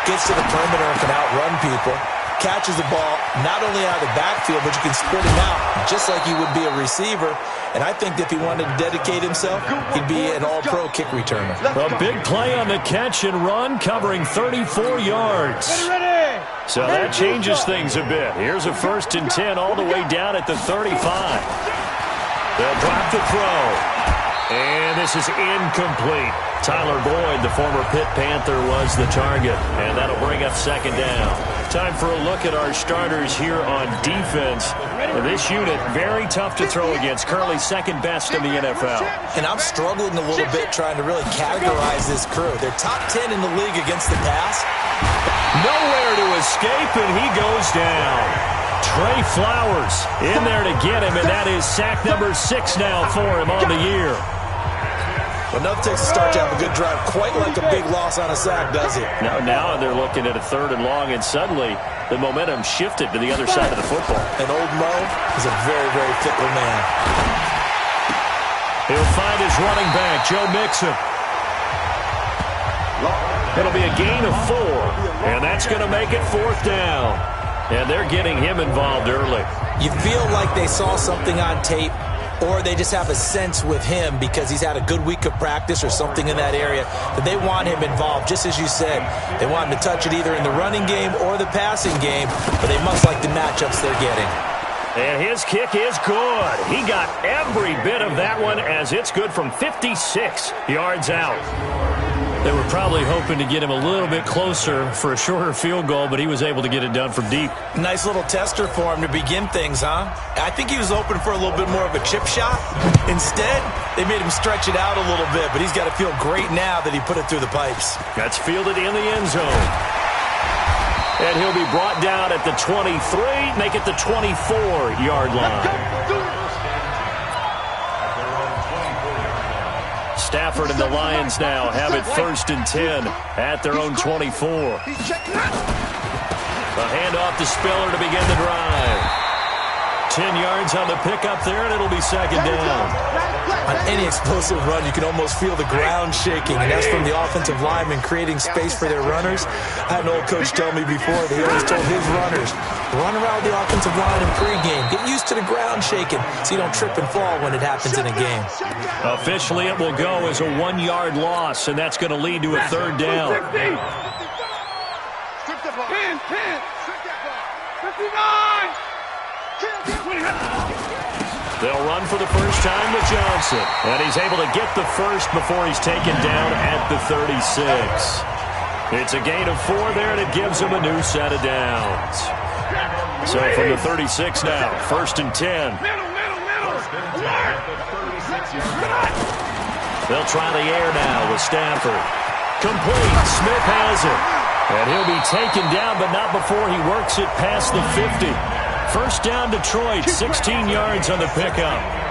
S5: gets to the perimeter and can outrun people. Catches the ball not only out of the backfield, but you can split him out just like he would be a receiver. And I think if he wanted to dedicate himself, he'd be an all-pro kick returner.
S3: A big play on the catch and run, covering 34 yards. So that changes things a bit. Here's a 1st and 10 all the way down at the 35. They'll drop the throw. And this is incomplete. Tyler Boyd, the former Pitt Panther, was the target. And that'll bring up 2nd down. Time for a look at our starters here on defense. This unit, very tough to throw against. Currently 2nd best in the NFL.
S5: And I'm struggling a little bit trying to really categorize this crew. They're top 10 in the league against the pass.
S3: Nowhere to escape, and he goes down. Trey Flowers in there to get him, and that is sack number 6 now for him on the year.
S5: But nothing takes a start to have a good drive, quite like a big loss on a sack, does it?
S3: Now they're looking at a 3rd and long, and suddenly the momentum shifted to the other side of the football.
S5: And old Mo is a very, very fickle man.
S3: He'll find his running back, Joe Mixon. It'll be a gain of 4, and that's going to make it 4th down. And they're getting him involved early.
S5: You feel like they saw something on tape, or they just have a sense with him because he's had a good week of practice or something in that area that they want him involved. Just as you said, they want him to touch it either in the running game or the passing game, but they must like the matchups they're getting.
S3: And his kick is good. He got every bit of that one as it's good from 56 yards out. They were probably hoping to get him a little bit closer for a shorter field goal, but he was able to get it done from deep.
S5: Nice little tester for him to begin things, huh? I think he was hoping for a little bit more of a chip shot. Instead, they made him stretch it out a little bit, but he's got to feel great now that he put it through the pipes.
S3: That's fielded in the end zone. And he'll be brought down at the 23, make it the 24-yard line. Stafford and the Lions now have it 1st and 10 at their own 24. A handoff to Spiller to begin the drive. 10 yards on the pickup there, and it'll be 2nd down.
S5: On any explosive run, you can almost feel the ground shaking, and that's from the offensive linemen creating space for their runners. I had an old coach tell me before that he always told his runners, run around the offensive line in pregame. Get used to the ground shaking so you don't trip and fall when it happens in a game.
S3: Officially, it will go as a 1-yard loss, and that's going to lead to a third down.
S7: 10, 59.
S3: They'll run for the first time with Johnson, and he's able to get the first before he's taken down at the 36. It's a gain of 4 there, and it gives him a new set of downs. So from the 36 now, 1st and 10. They'll try the air now with Stafford. Complete. Smith has it. And he'll be taken down, but not before he works it past the 50. First down, Detroit, 16 yards on the pickup.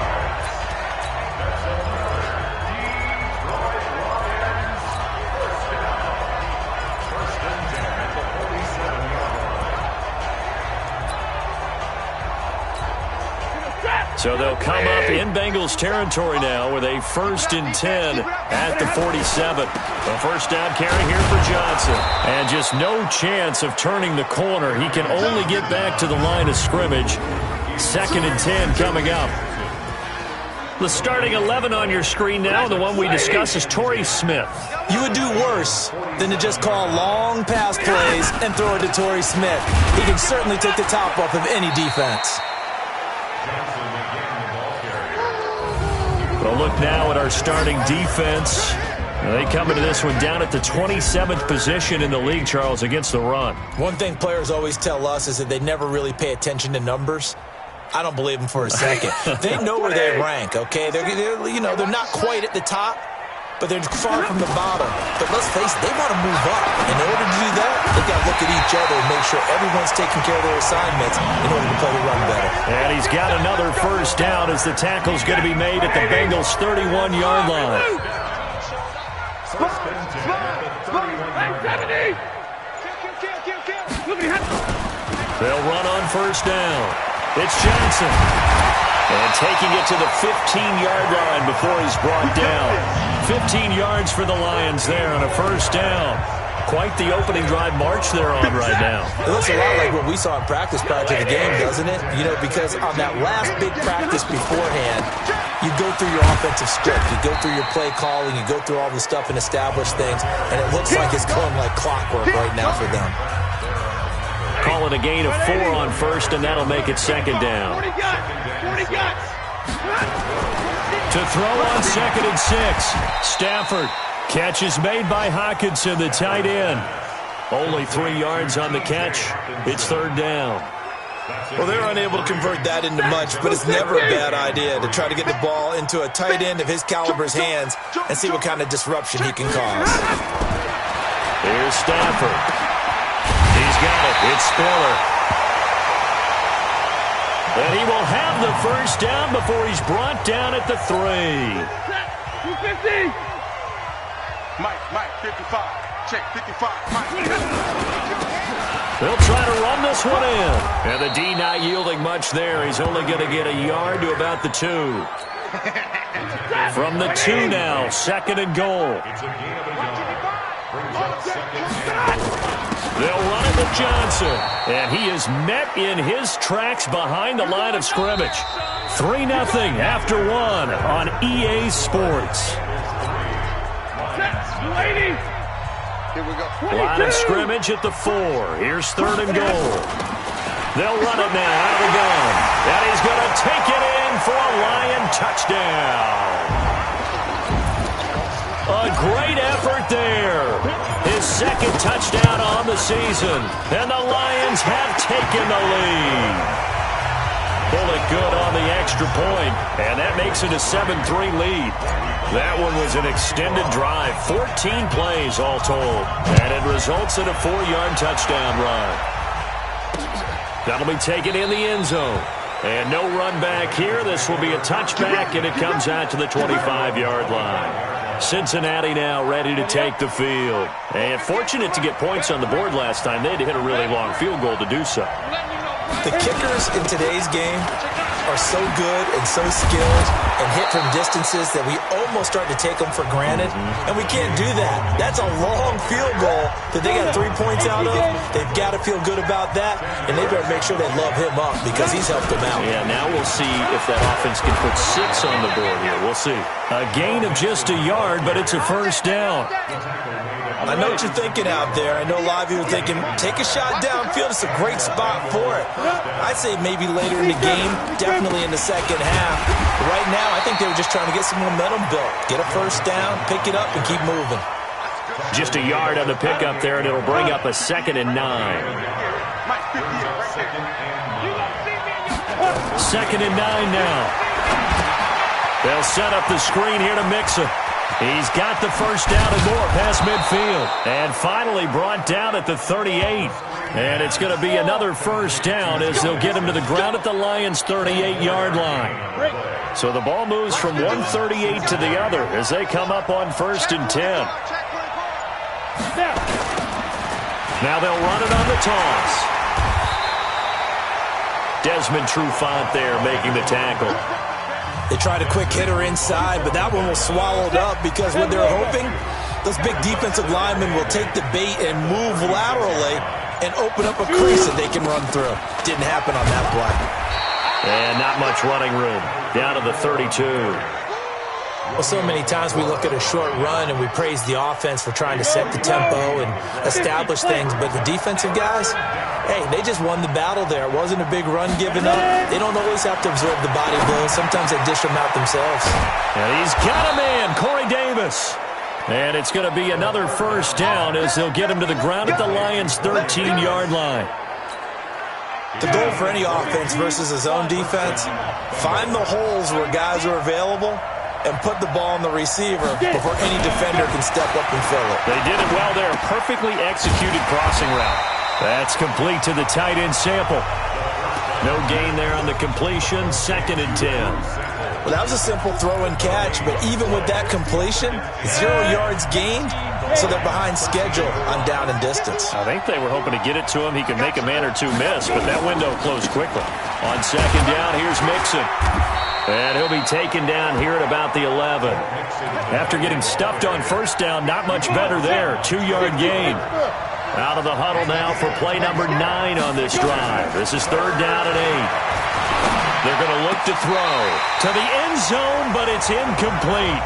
S3: So they'll come up in Bengals territory now with a 1st and 10 at the 47. A first down carry here for Johnson. And just no chance of turning the corner. He can only get back to the line of scrimmage. 2nd and 10 coming up. The starting 11 on your screen now. The one we discuss is Torrey Smith.
S5: You would do worse than to just call long pass plays and throw it to Torrey Smith. He can certainly take the top off of any defense.
S3: We'll look now at our starting defense. They come into this one down at the 27th position in the league, Charles, against the run.
S5: One thing players always tell us is that they never really pay attention to numbers. I don't believe them for a second. They know where they rank, okay? They're not quite at the top, but they're far from the bottom. But let's face it, they want to move up. In order to do that, they've got to look at each other and make sure everyone's taking care of their assignments in order to play the run better.
S3: And he's got another first down as the tackle's going to be made at the Bengals' 31-yard line. They'll run on first down. It's Johnson. And taking it to the 15-yard line before he's brought down. 15 yards for the Lions there on a first down. Quite the opening drive march they're on right now.
S5: It looks a lot like what we saw in practice prior to the game, doesn't it? You know, because on that last big practice beforehand, you go through your offensive script, you go through your play calling, you go through all the stuff and establish things, and it looks like it's going like clockwork right now for them.
S3: Call it a gain of 4 on first, and that'll make it 2nd down. To throw on 2nd and 6. Stafford. Catch is made by Hockenson, the tight end. Only 3 yards on the catch. It's 3rd down.
S5: Well, they're unable to convert that into much, but it's never a bad idea to try to get the ball into a tight end of his caliber's hands and see what kind of disruption he can cause.
S3: Here's Stafford. He's got it. It's Spiller. And he will have the first down before he's brought down at the 3.
S7: 250.
S4: Mike, 55. Check, 55. Mike.
S3: They'll try to run this one in. And the D not yielding much there. He's only going to get a yard to about the 2. From the 2 now, 2nd and goal. They'll run it with Johnson. And he is met in his tracks behind the line of scrimmage. 3-0 after 1 on EA Sports.
S4: Here we go.
S3: Line of scrimmage at the 4. Here's 3rd and goal. They'll run it now out of the gun. And he's going to take it in for a Lion touchdown. A great effort there. His 2nd touchdown on the season. And the Lions have taken the lead. Bullet good on the extra point. And that makes it a 7-3 lead. That one was an extended drive. 14 plays all told. And it results in a 4-yard touchdown run. That'll be taken in the end zone. And no run back here. This will be a touchback, and it comes out to the 25-yard line. Cincinnati now ready to take the field. And fortunate to get points on the board last time. They had to hit a really long field goal to do so.
S5: The kickers in today's game are so good and so skilled and hit from distances that we almost start to take them for granted, and we can't do that. That's a long field goal that they got 3 points out of. They've got to feel good about that, and they better make sure they love him up because he's helped them out.
S3: Yeah, now we'll see if that offense can put 6 on the board here. We'll see. A gain of just a yard, but it's a first down.
S5: I know what you're thinking out there. I know a lot of you are thinking, take a shot downfield. It's a great spot for it. I'd say maybe later in the game, definitely in the second half. But right now, I think they were just trying to get some momentum built. Get a first down, pick it up, and keep moving.
S3: Just a yard on the pickup there, and it'll bring up a 2nd and 9. 2nd and 9 now. They'll set up the screen here to Mixon. He's got the first down and more past midfield. And finally brought down at the 38. And it's going to be another first down as they'll get him to the ground at the Lions' 38-yard line. So the ball moves from 138 to the other as they come up on 1st and 10. Now they'll run it on the toss. Desmond Trufant there making the tackle.
S5: They tried a quick hitter inside, but that one was swallowed up because what they're hoping, those big defensive linemen will take the bait and move laterally and open up a crease that they can run through. Didn't happen on that play.
S3: And not much running room. Down to the 32.
S5: Well, so many times we look at a short run and we praise the offense for trying to set the tempo and establish things, but the defensive guys, hey, they just won the battle there. It wasn't a big run given up. They don't always have to absorb the body blows. Sometimes they dish them out themselves.
S3: And he's got a man, Corey Davis. And it's going to be another first down as they'll get him to the ground at the Lions' 13-yard line.
S5: The goal for any offense versus his own defense, find the holes where guys are available and put the ball on the receiver before any defender can step up and fill it.
S3: They did it well there. Perfectly executed crossing route. That's complete to the tight end Sample. No gain there on the completion. 2nd and 10.
S5: Well, that was a simple throw and catch, but even with that completion, 0 yards gained, so they're behind schedule on down and distance.
S3: I think they were hoping to get it to him. He could make a man or two miss, but that window closed quickly. On 2nd down, here's Mixon. And he'll be taken down here at about the 11. After getting stuffed on first down, not much better there. 2-yard gain. Out of the huddle now for play number 9 on this drive. This is 3rd down and 8. They're going to look to throw to the end zone, but it's incomplete.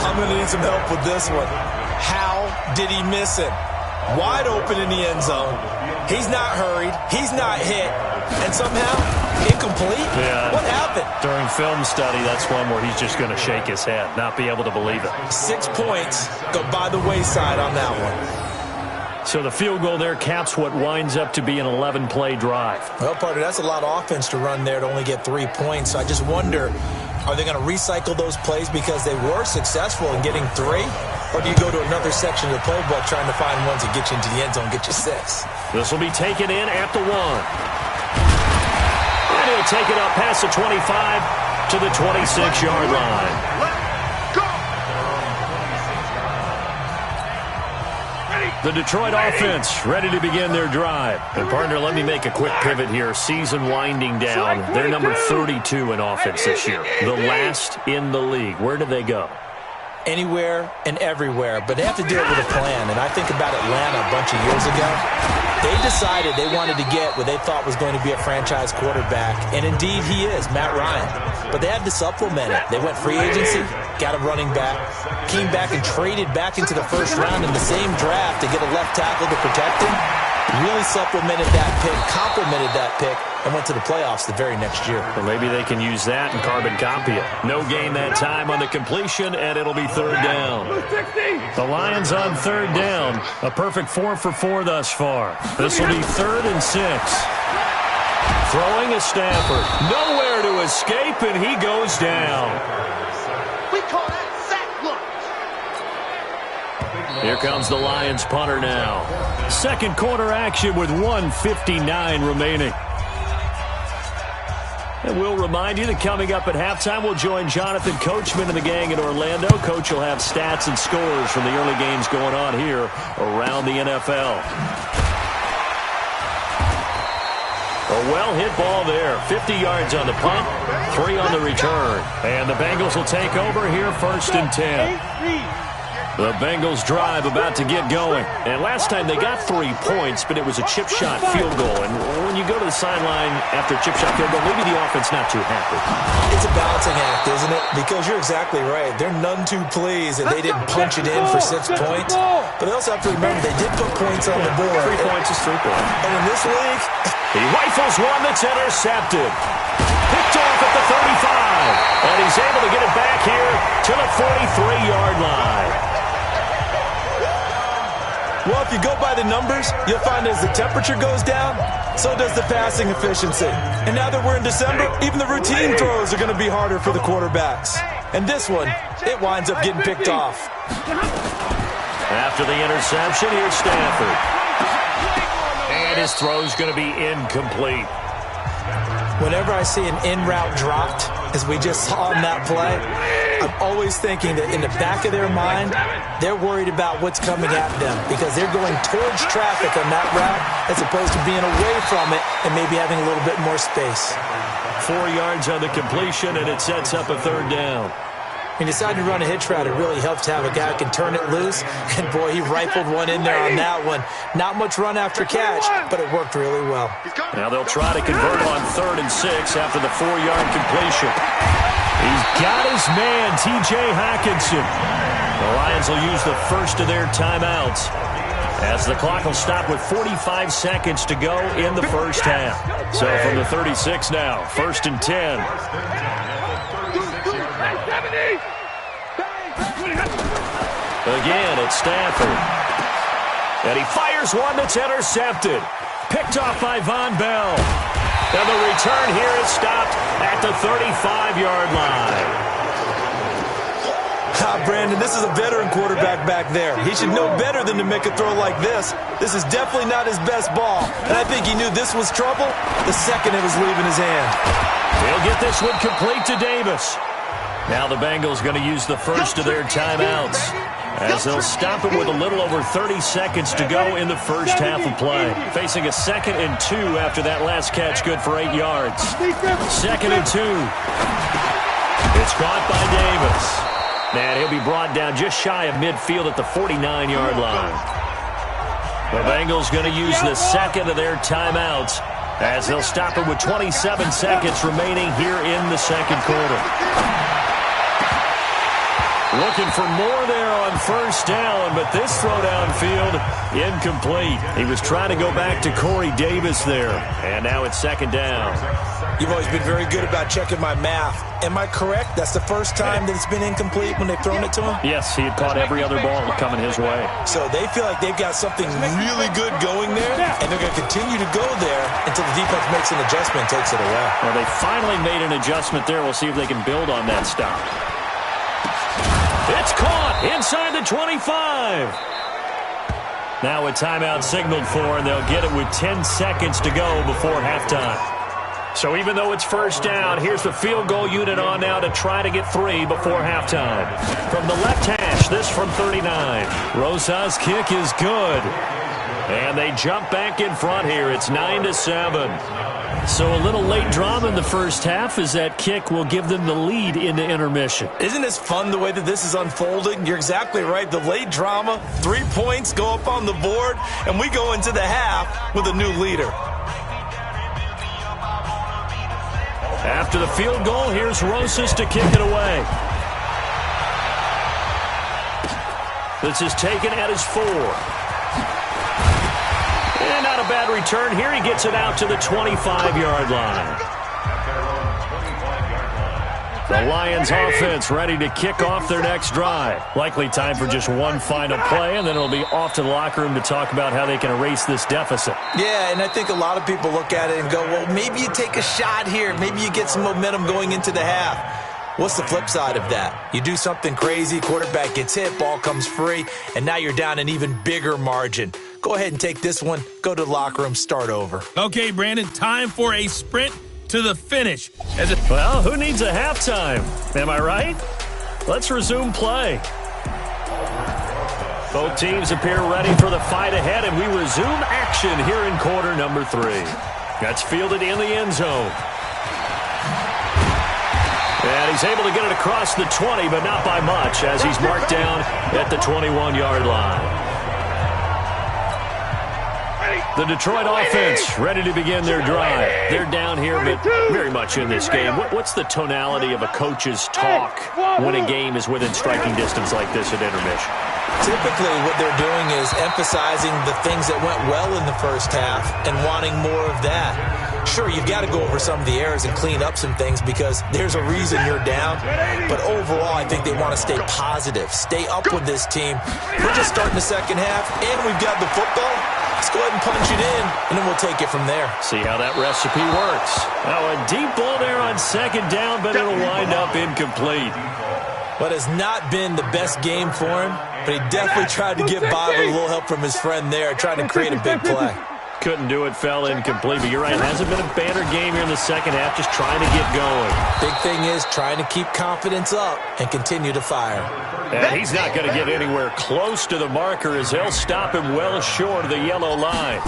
S5: I'm going to need some help with this one. How did he miss it? Wide open in the end zone. He's not hurried. He's not hit. And somehow, incomplete?
S3: Yeah.
S5: What happened?
S3: During film study, that's one where he's just going to shake his head, not be able to believe it.
S5: 6 points go by the wayside on that one.
S3: So the field goal there caps what winds up to be an 11-play drive.
S5: Well, partner, that's a lot of offense to run there to only get 3 points. So I just wonder, are they going to recycle those plays because they were successful in getting 3? Or do you go to another section of the playbook trying to find ones that get you into the end zone, get you 6?
S3: This will be taken in at the 1. And he'll take it up past the 25 to the 26-yard line. The Detroit offense ready to begin their drive. And, partner, let me make a quick pivot here. Season winding down. They're number 32 in offense this year. The last in the league. Where do they go?
S5: Anywhere and everywhere, but they have to do it with a plan. And I think about Atlanta a bunch of years ago. They decided they wanted to get what they thought was going to be a franchise quarterback, and indeed he is, Matt Ryan. But they had to supplement it. They went free agency, got a running back, came back and traded back into the first round in the same draft to get a left tackle to protect him. Really supplemented that pick, complemented that pick, and went to the playoffs the very next year.
S3: Well, maybe they can use that and carbon copy it. No gain that time on the completion, and it'll be 3rd down. The Lions on 3rd down. A perfect 4 for 4 thus far. This will be 3rd and 6. Throwing is Stafford. Nowhere to escape, and he goes down.
S4: We call that sack lunch.
S3: Here comes the Lions punter now. Second quarter action with 1:59 remaining. And we'll remind you that coming up at halftime, we'll join Jonathan Coachman and the gang in Orlando. Coach will have stats and scores from the early games going on here around the NFL. A well-hit ball there. 50 yards on the punt, 3 on the return. And the Bengals will take over here, 1st and 10. The Bengals drive about to get going. And last time they got 3 points, but it was a chip shot field goal. And when you go to the sideline after a chip shot field goal, maybe the offense not too happy.
S5: It's a balancing act, isn't it? Because you're exactly right. They're none too pleased that they didn't punch it in for 6 points. But they also have to remember they did put points on the board.
S3: 3 points is 3 points.
S5: And in this league,
S3: he rifles one that's intercepted. Picked off at the 35. And he's able to get it back here to the 43-yard line.
S5: well, if you go by the numbers, you'll find as the temperature goes down, so does the passing efficiency. And now that we're in December, even the routine throws are going to be harder for the quarterbacks. And this one, it winds up getting picked off.
S3: After the interception, here's Stafford. And his throw's going to be incomplete.
S5: Whenever I see an in-route dropped, as we just saw in that play, I'm always thinking that in the back of their mind, they're worried about what's coming at them because they're going towards traffic on that route as opposed to being away from it and maybe having a little bit more space.
S3: 4 yards on the completion, and it sets up a third down.
S5: He decided to run a hitch route. It really helps to have a guy who can turn it loose. And, boy, he rifled one in there on that one. Not much run after catch, but it worked really well.
S3: Now they'll try to convert on 3rd and 6 after the 4-yard completion. He's got his man, T.J. Hockenson. The Lions will use the first of their timeouts as the clock will stop with 45 seconds to go in the first half. So from the 36 now, 1st and 10. Again, it's Stafford. And he fires one that's intercepted. Picked off by Von Bell. And the return here is stopped at the 35-yard line.
S5: Brandon, this is a veteran quarterback back there. He should know better than to make a throw like this. This is definitely not his best ball. And I think he knew this was trouble the second it was leaving his hand.
S3: He'll get this one complete to Davis. Now the Bengals going to use the first of their timeouts as they'll stop it with a little over 30 seconds to go in the first half of play. Facing a 2nd and 2 after that last catch, good for 8 yards. 2nd and 2. It's caught by Davis. And he'll be brought down just shy of midfield at the 49-yard line. The Bengals going to use the second of their timeouts as they'll stop it with 27 seconds remaining here in the second quarter. Looking for more there on 1st down, but this throw downfield, incomplete. He was trying to go back to Corey Davis there, and now it's 2nd down.
S5: You've always been very good about checking my math. Am I correct? That's the first time that it's been incomplete when they've thrown it to him?
S3: Yes, he had caught every other ball coming his way.
S5: So they feel like they've got something really good going there, and they're going to continue to go there until the defense makes an adjustment and takes it away.
S3: Well, they finally made an adjustment there. We'll see if they can build on that stop. It's caught inside the 25. Now a timeout signaled for, and they'll get it with 10 seconds to go before halftime. So even though it's 1st down, here's the field goal unit on now to try to get 3 before halftime. From the left hash, this from 39. Rosa's kick is good. And they jump back in front here. It's 9-7. So a little late drama in the first half as that kick will give them the lead into intermission.
S5: Isn't this fun the way that this is unfolding? You're exactly right. The late drama, 3 points go up on the board, and we go into the half with a new leader.
S3: After the field goal, here's Rosas to kick it away. This is taken at his 4. And not a bad return here. He gets it out to the 25-yard line. The Lions offense ready to kick off their next drive. Likely time for just one final play, and then it'll be off to the locker room to talk about how they can erase this deficit.
S5: Yeah, and I think a lot of people look at it and go, well, maybe you take a shot here. Maybe you get some momentum going into the half. What's the flip side of that? You do something crazy, quarterback gets hit, ball comes free, and now you're down an even bigger margin. Go ahead and take this one, go to the locker room, start over.
S2: Okay, Brandon, time for a sprint to the finish.
S3: Well, who needs a halftime? Am I right? Let's resume play. Both teams appear ready for the fight ahead, and we resume action here in quarter number 3. That's fielded in the end zone. And he's able to get it across the 20, but not by much, as he's marked down at the 21-yard line. The Detroit offense ready to begin their drive. They're down here, but very much in this game. What's the tonality of a coach's talk when a game is within striking distance like this at intermission?
S5: Typically, what they're doing is emphasizing the things that went well in the first half and wanting more of that. Sure, you've got to go over some of the errors and clean up some things because there's a reason you're down. But overall, I think they want to stay positive, stay up with this team. We're just starting the second half, and we've got the football. Let's go ahead and punch it in, and then we'll take it from there.
S3: See how that recipe works. Now, a deep ball there on second down, but it'll wind up incomplete.
S5: What has not been the best game for him, but he definitely tried to get by with a little help from his friend there, trying to create a big play.
S3: Couldn't do it, fell incomplete. But you're right, it hasn't been a banner game here in the second half, just trying to get going.
S5: Big thing is trying to keep confidence up and continue to fire.
S3: And he's not going to get anywhere close to the marker as they'll stop him well short of the yellow line.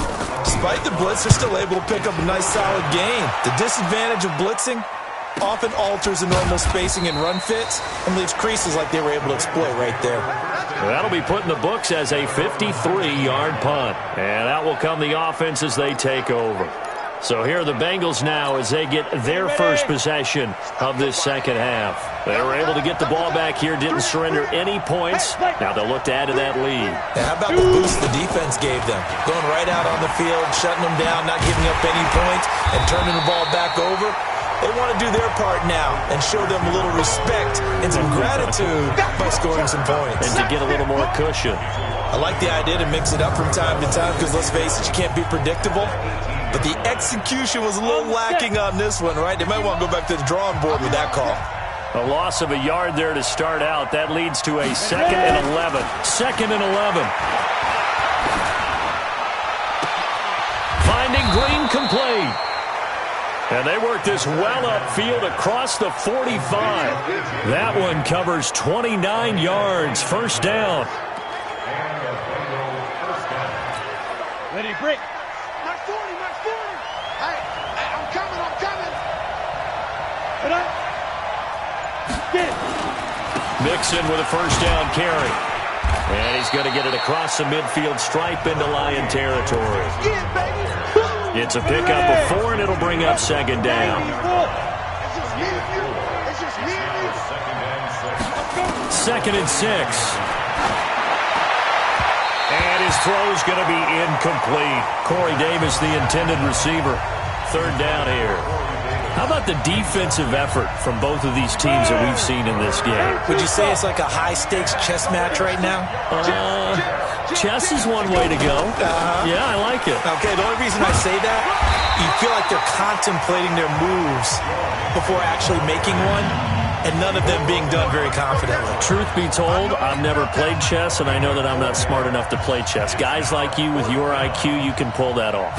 S5: Despite the blitz, they're still able to pick up a nice solid gain. The disadvantage of blitzing often alters the normal spacing and run fits and leaves creases like they were able to exploit right there.
S3: That'll be put in the books as a 53-yard punt. And out will come the offense as they take over. So here are the Bengals now as they get their first possession of this second half. They were able to get the ball back here, didn't surrender any points. Now they'll look to add to that lead.
S5: Yeah, how about the boost the defense gave them? Going right out on the field, shutting them down, not giving up any points, and turning the ball back over. They want to do their part now and show them a little respect and some gratitude by scoring some points.
S3: And to get a little more cushion.
S5: I like the idea to mix it up from time to time because, let's face it, you can't be predictable. But the execution was a little lacking on this one, right? They might want to go back to the drawing board with that call.
S3: A loss of a yard there to start out. That leads to a 2nd and 11. 2nd and 11. Finding Green complete. And they work this well upfield across the 45. That one covers 29 yards. First down.
S7: Ready, break.
S4: Mark 40, Mark 40. Hey, I'm coming.
S7: Get up. Get it.
S3: Mixon with a first down carry. And he's going to get it across the midfield stripe into Lion territory.
S4: Get it, baby.
S3: It's a pickup of 4, and it'll bring up second down.
S4: It's just me and you. It's just me and you.
S3: 2nd and 6. And his throw's going to be incomplete. Corey Davis, the intended receiver. 3rd down here. How about the defensive effort from both of these teams that we've seen in this game?
S5: Would you say it's like a high-stakes chess match right now?
S3: Chess is one way to go. Yeah, I like it.
S5: Okay, the only reason I say that, you feel like they're contemplating their moves before actually making one, and none of them being done very confidently.
S3: Truth be told, I've never played chess, and I know that I'm not smart enough to play chess. Guys like you with your IQ, you can pull that off.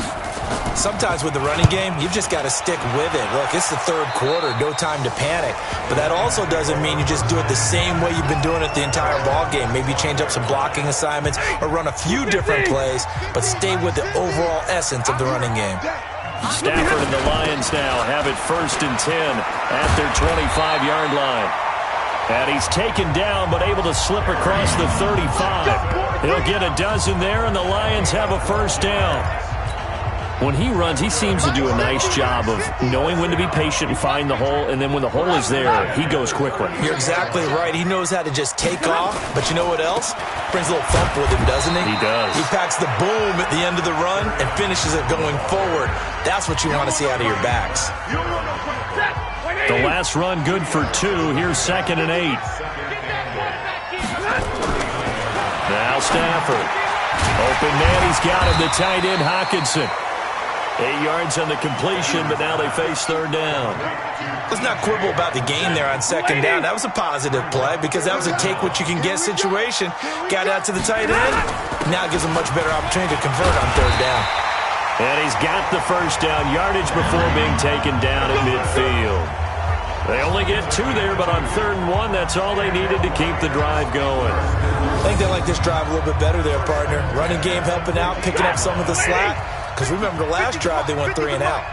S5: Sometimes with the running game, you've just got to stick with it. Look, it's the 3rd quarter, no time to panic. But that also doesn't mean you just do it the same way you've been doing it the entire ball game. Maybe change up some blocking assignments or run a few different plays, but stay with the overall essence of the running game.
S3: Stafford and the Lions now have it 1st and 10 at their 25-yard line. And he's taken down but able to slip across the 35. He'll get a dozen there, and the Lions have a first down. When he runs, he seems to do a nice job of knowing when to be patient and find the hole, and then when the hole is there, he goes quickly.
S5: You're exactly right. He knows how to just take off, but you know what else? Brings a little thump with him, doesn't he?
S3: He does.
S5: He packs the boom at the end of the run and finishes it going forward. That's what you want to see out of your backs.
S3: The last run good for 2. Here's 2nd and 8. Now Stafford. Open man, he's got him, the tight end Hockenson. 8 yards on the completion, but now they face 3rd down.
S5: Let's not quibble about the gain there on 2nd down. That was a positive play because that was a take-what-you-can-get situation. Got out to the tight end. Now gives him much better opportunity to convert on 3rd down.
S3: And he's got the first down yardage before being taken down at midfield. They only get 2 there, but on 3rd and 1, that's all they needed to keep the drive going.
S5: I think they like this drive a little bit better there, partner. Running game helping out, picking up some of the slack. Because remember, the last drive, they went 3 and out.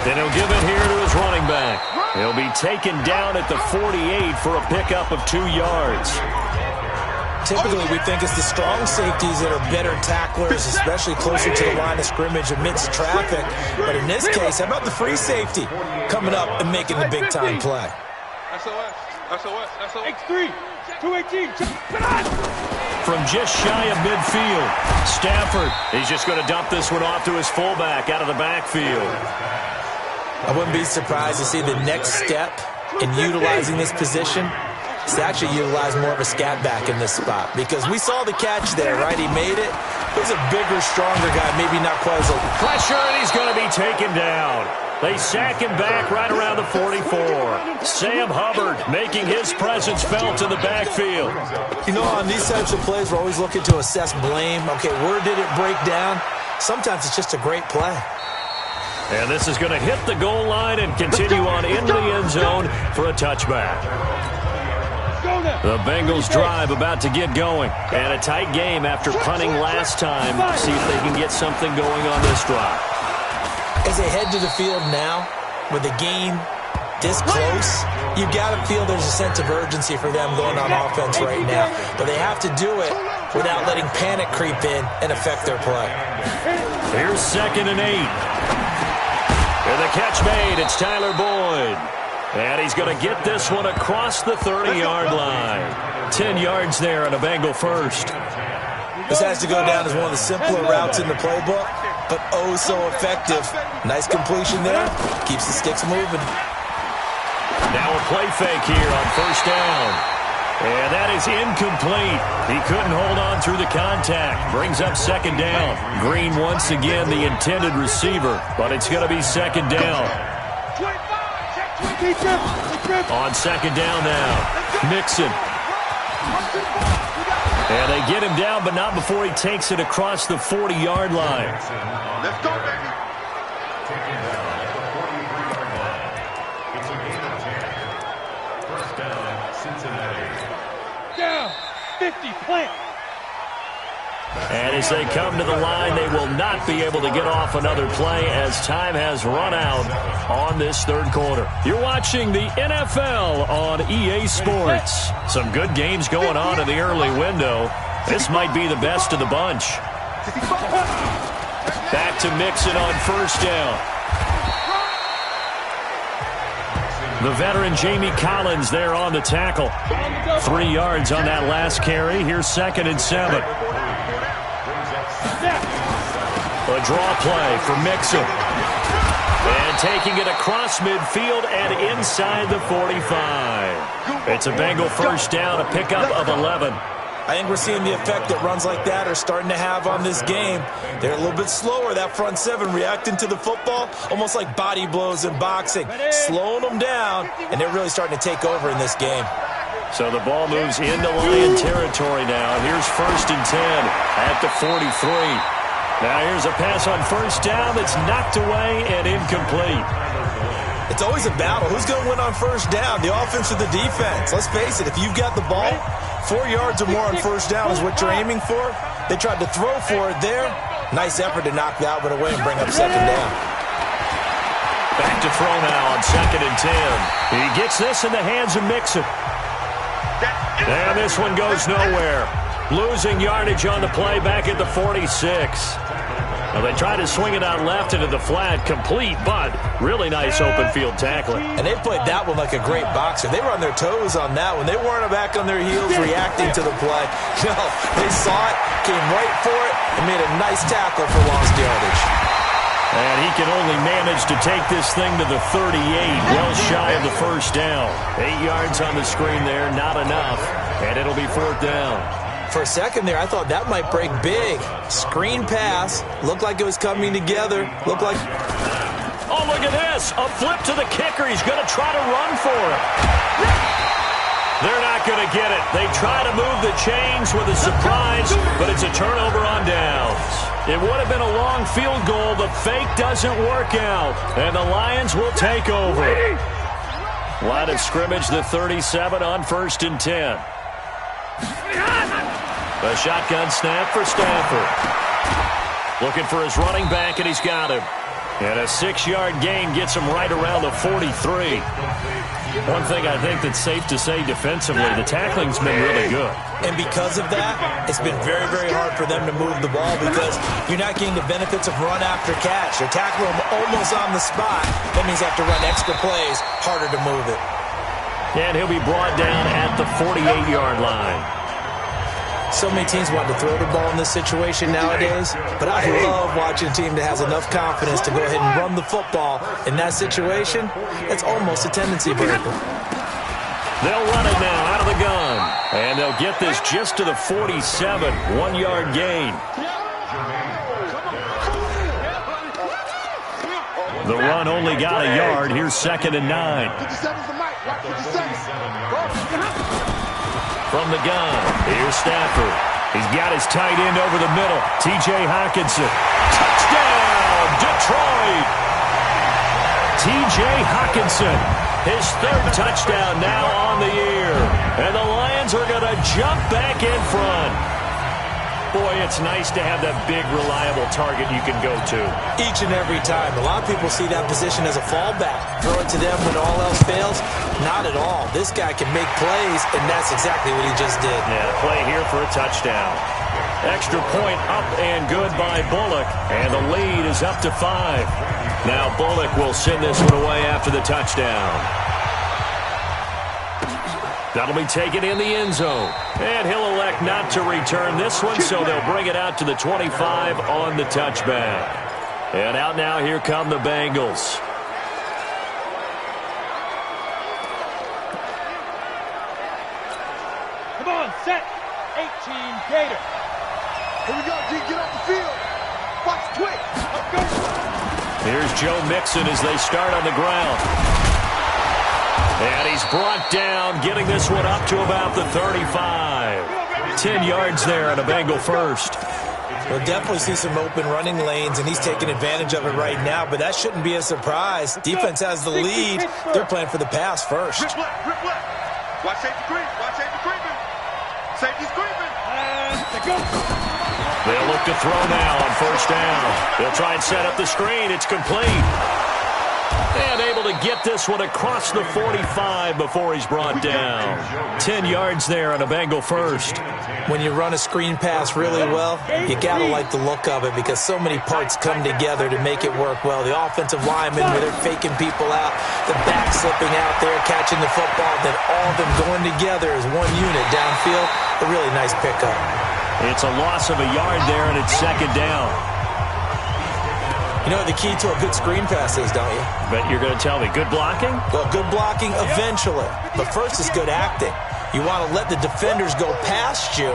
S3: Then he'll give it here to his running back. He'll be taken down at the 48 for a pickup of 2 yards.
S5: Typically, we think it's the strong safeties that are better tacklers, especially closer to the line of scrimmage amidst traffic. But in this case, how about the free safety coming up and making the big-time play?
S7: X3, 218.
S3: From just shy of midfield, Stafford, he's just going to dump this one off to his fullback out of the backfield.
S5: I wouldn't be surprised to see the next step in utilizing this position is to actually utilize more of a scat back in this spot, because we saw the catch there, right? He made it. He's a bigger, stronger guy, maybe not quite as old.
S3: Pressure, and he's going to be taken down. They sack him back right around the 44. Sam Hubbard making his presence felt in the backfield.
S5: You know, on these types of plays, we're always looking to assess blame. Okay, where did it break down? Sometimes it's just a great play.
S3: And this is going to hit the goal line and continue on into the end zone for a touchback. The Bengals drive about to get going. And a tight game after punting last time. See if they can get something going on this drive.
S5: As they head to the field now, with the game this close, you've got to feel there's a sense of urgency for them going on offense right now. But they have to do it without letting panic creep in and affect their play.
S3: Here's 2nd and 8. And the catch made. It's Tyler Boyd. And he's going to get this one across the 30-yard line. 10 yards there and a Bengal first.
S5: This has to go down as one of the simpler routes in the playbook, but oh so effective. Nice completion there. Keeps the sticks moving.
S3: Now a play fake here on 1st down. And that is incomplete. He couldn't hold on through the contact. Brings up 2nd down. Green once again the intended receiver, but it's going to be 2nd down. On 2nd down now, Mixon. And they get him down, but not before he takes it across the 40-yard line.
S4: Let's go, baby.
S7: Down, 50, plant.
S3: And as they come to the line, they will not be able to get off another play as time has run out on this 3rd quarter. You're watching the NFL on EA Sports. Some good games going on in the early window. This might be the best of the bunch. Back to Mixon on 1st down. The veteran Jamie Collins there on the tackle. 3 yards on that last carry. Here's 2nd and 7. A draw play for Mixon. And taking it across midfield and inside the 45. It's a Bengal 1st down, a pickup of 11.
S5: I think we're seeing the effect that runs like that are starting to have on this game. They're a little bit slower, that front 7, reacting to the football, almost like body blows in boxing, slowing them down, and they're really starting to take over in this game.
S3: So the ball moves into Lion territory now. Here's 1st and 10 at the 43. Now here's a pass on 1st down that's knocked away and incomplete.
S5: It's always a battle. Who's going to win on 1st down, the offense or the defense? Let's face it, if you've got the ball, 4 yards or more on 1st down is what you're aiming for. They tried to throw for it there. Nice effort to knock that one away and bring up 2nd down.
S3: Back to throw now on 2nd and 10. He gets this in the hands of Mixon. And this one goes nowhere. Losing yardage on the play back at the 46. Well, they try to swing it out left into the flat, complete, but really nice open field tackling.
S5: And they played that one like a great boxer. They were on their toes on that one. They weren't back on their heels reacting to the play. No, they saw it, came right for it, and made a nice tackle for lost yardage.
S3: And he can only manage to take this thing to the 38, well shy of the 1st down. 8 yards on the screen there, not enough, and it'll be 4th down.
S5: For a second there, I thought that might break big. Screen pass. Looked like it was coming together. Looked like...
S3: Oh, look at this. A flip to the kicker. He's going to try to run for it. They're not going to get it. They try to move the chains with a surprise, but it's a turnover on downs. It would have been a long field goal. The fake doesn't work out, and the Lions will take over. Line of scrimmage, the 37 on 1st and 10. A shotgun snap for Stafford. Looking for his running back, and he's got him. And a 6-yard gain gets him right around the 43. One thing I think that's safe to say defensively, the tackling's been really good.
S5: And because of that, it's been very, very hard for them to move the ball because you're not getting the benefits of run after catch. They're tackling them almost on the spot. That means they have to run extra plays, harder to move it.
S3: And he'll be brought down at the 48-yard line.
S5: So many teams want to throw the ball in this situation nowadays, but I love watching a team that has enough confidence to go ahead and run the football. In that situation, it's almost a tendency breaker.
S3: They'll run it now out of the gun, and they'll get this just to the 47, 1-yard gain. The run only got a yard. Here's 2nd and 9. From the gun, here's Stafford. He's got his tight end over the middle. T.J. Hockenson. Touchdown, Detroit! T.J. Hockenson, his 3rd touchdown now on the year. And the Lions are going to jump back in front. Boy, it's nice to have that big, reliable target you can go to.
S5: Each and every time. A lot of people see that position as a fallback. Throw it to them when all else fails. Not at all. This guy can make plays, and that's exactly what he just did.
S3: Yeah, play here for a touchdown. Extra point up and good by Bullock, and the lead is up to 5. Now Bullock will send this one away after the touchdown. That'll be taken in the end zone. And he'll elect not to return this one, so they'll bring it out to the 25 on the touchback. And out now, here come the Bengals.
S7: Come on, set. 18 Gator.
S4: Here we go, G. Get off the field. Watch quick. Let's go.
S3: Here's Joe Mixon as they start on the ground. And he's brought down, getting this one up to about the 35. 10 yards there on a Bengal first.
S5: We'll definitely see some open running lanes, and he's taking advantage of it right now, but that shouldn't be a surprise. Defense has the lead. They're playing for the pass first.
S4: Rip left. Watch safety creep. Watch safety creeping. Safety's creeping.
S7: And they go.
S3: They'll look to throw now on 1st down. They'll try and set up the screen. It's complete. And able to get this one across the 45 before he's brought down. 10 yards there on a Bengal first.
S5: When you run a screen pass really well, you got to like the look of it because so many parts come together to make it work well. The offensive linemen, where they're faking people out, the back slipping out there, catching the football, then all of them going together as one unit downfield. A really nice pickup.
S3: It's a loss of a yard there, and it's 2nd down.
S5: You know what the key to a good screen pass is, don't you?
S3: Bet you're going to tell me. Good blocking?
S5: Well, good blocking eventually. But first is good acting. You want to let the defenders go past you,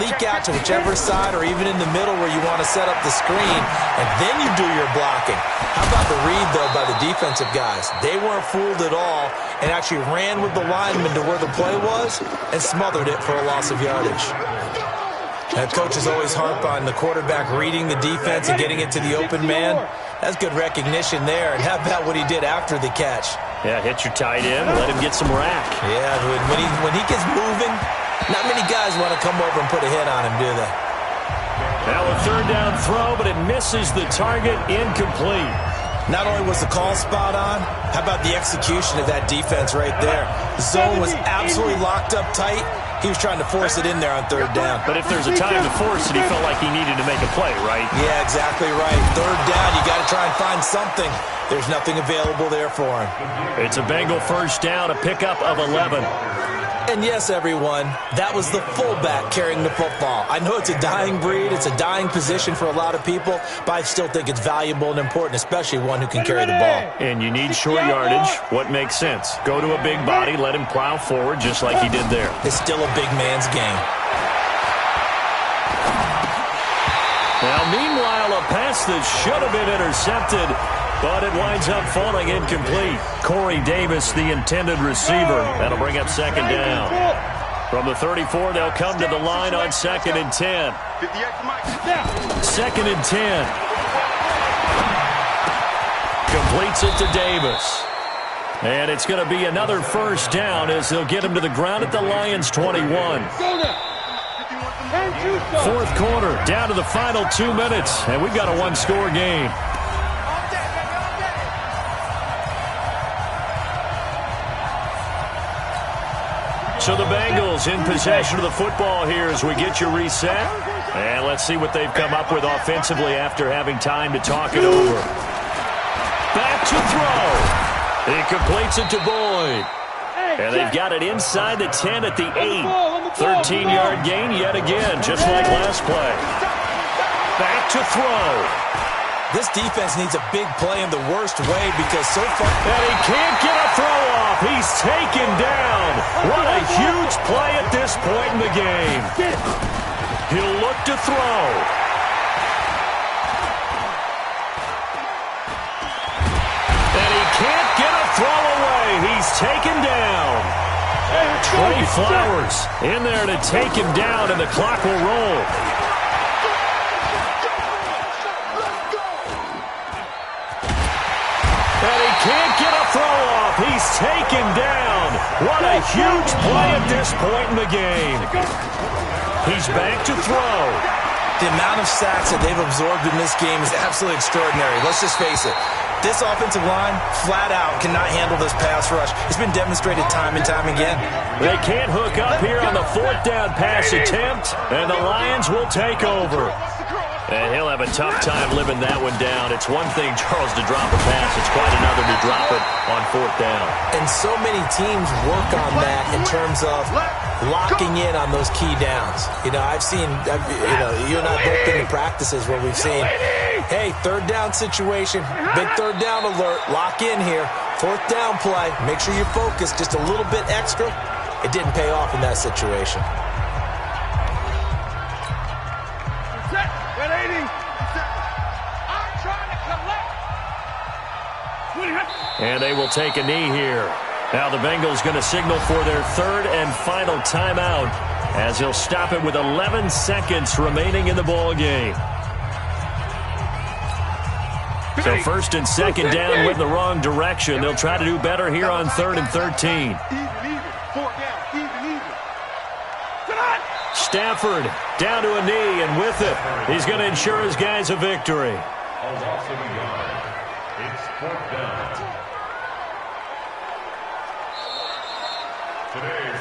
S5: leak out to whichever side or even in the middle where you want to set up the screen, and then you do your blocking. How about the read, though, by the defensive guys? They weren't fooled at all and actually ran with the lineman to where the play was and smothered it for a loss of yardage. That coaches always harp on the quarterback reading the defense and getting it to the open man. That's good recognition there. And how about what he did after the catch?
S3: Yeah, hit your tight end, let him get some rack.
S5: Yeah, when he gets moving, not many guys want to come over and put a hit on him, do they?
S3: Now a 3rd down throw, but it misses the target, incomplete.
S5: Not only was the call spot on, how about the execution of that defense right there? The zone was absolutely locked up tight. He was trying to force it in there on 3rd down.
S3: But if there's a time to force it, he felt like he needed to make a play, right?
S5: Yeah, exactly right. 3rd down, you got to try and find something. There's nothing available there for him.
S3: It's a Bengal 1st down, a pickup of 11.
S5: And yes, everyone, that was the fullback carrying the football. I know it's a dying breed, it's a dying position for a lot of people, but I still think it's valuable and important, especially one who can carry the ball.
S3: And you need short yardage. What makes sense? Go to a big body, let him plow forward just like he did there.
S5: It's still a big man's game.
S3: Now, meanwhile, a pass that should have been intercepted, but it winds up falling incomplete. Corey Davis, the intended receiver. That'll bring up 2nd down. From the 34, they'll come to the line on 2nd and 10. 2nd and 10. Completes it to Davis. And it's going to be another 1st down as they'll get him to the ground at the Lions' 21. Fourth quarter, down to the final 2 minutes, and we've got a one-score game. So the Bengals in possession of the football here as we get you reset. And let's see what they've come up with offensively after having time to talk it over. Back to throw. He completes it to Boyd. And they've got it inside the 10 at the 8. 13-yard gain yet again, just like last play. Back to throw.
S5: This defense needs a big play in the worst way because so far...
S3: And he can't get a throw off. He's taken down. What a huge play at this point in the game. He'll look to throw. And he can't get a throw away. He's taken down. Trey Flowers in there to take him down, and the clock will roll. And he can't get a throw off. He's taken down. What a huge play at this point in the game. He's back to throw.
S5: The amount of sacks that they've absorbed in this game is absolutely extraordinary. Let's just face it. This offensive line, flat out, cannot handle this pass rush. It's been demonstrated time and time again.
S3: They can't hook up here on the fourth down pass attempt, and the Lions will take over. And he'll have a tough time living that one down. It's one thing, Charles, to drop a pass. It's quite another to drop it on fourth down.
S5: And so many teams work on that in terms of locking in on those key downs. You know, you and I both been to practices where we've seen, hey, third down situation, big third down alert, lock in here, fourth down play, make sure you're focused just a little bit extra. It didn't pay off in that situation.
S3: And they will take a knee here. Now the Bengals going to signal for their third and final timeout as he'll stop it with 11 seconds remaining in the ball game. So first and second down went in the wrong direction. They'll try to do better here on 3rd and 13. Stafford down to a knee, and with it, he's going to ensure his guys a victory.
S8: It's 4th down. Today,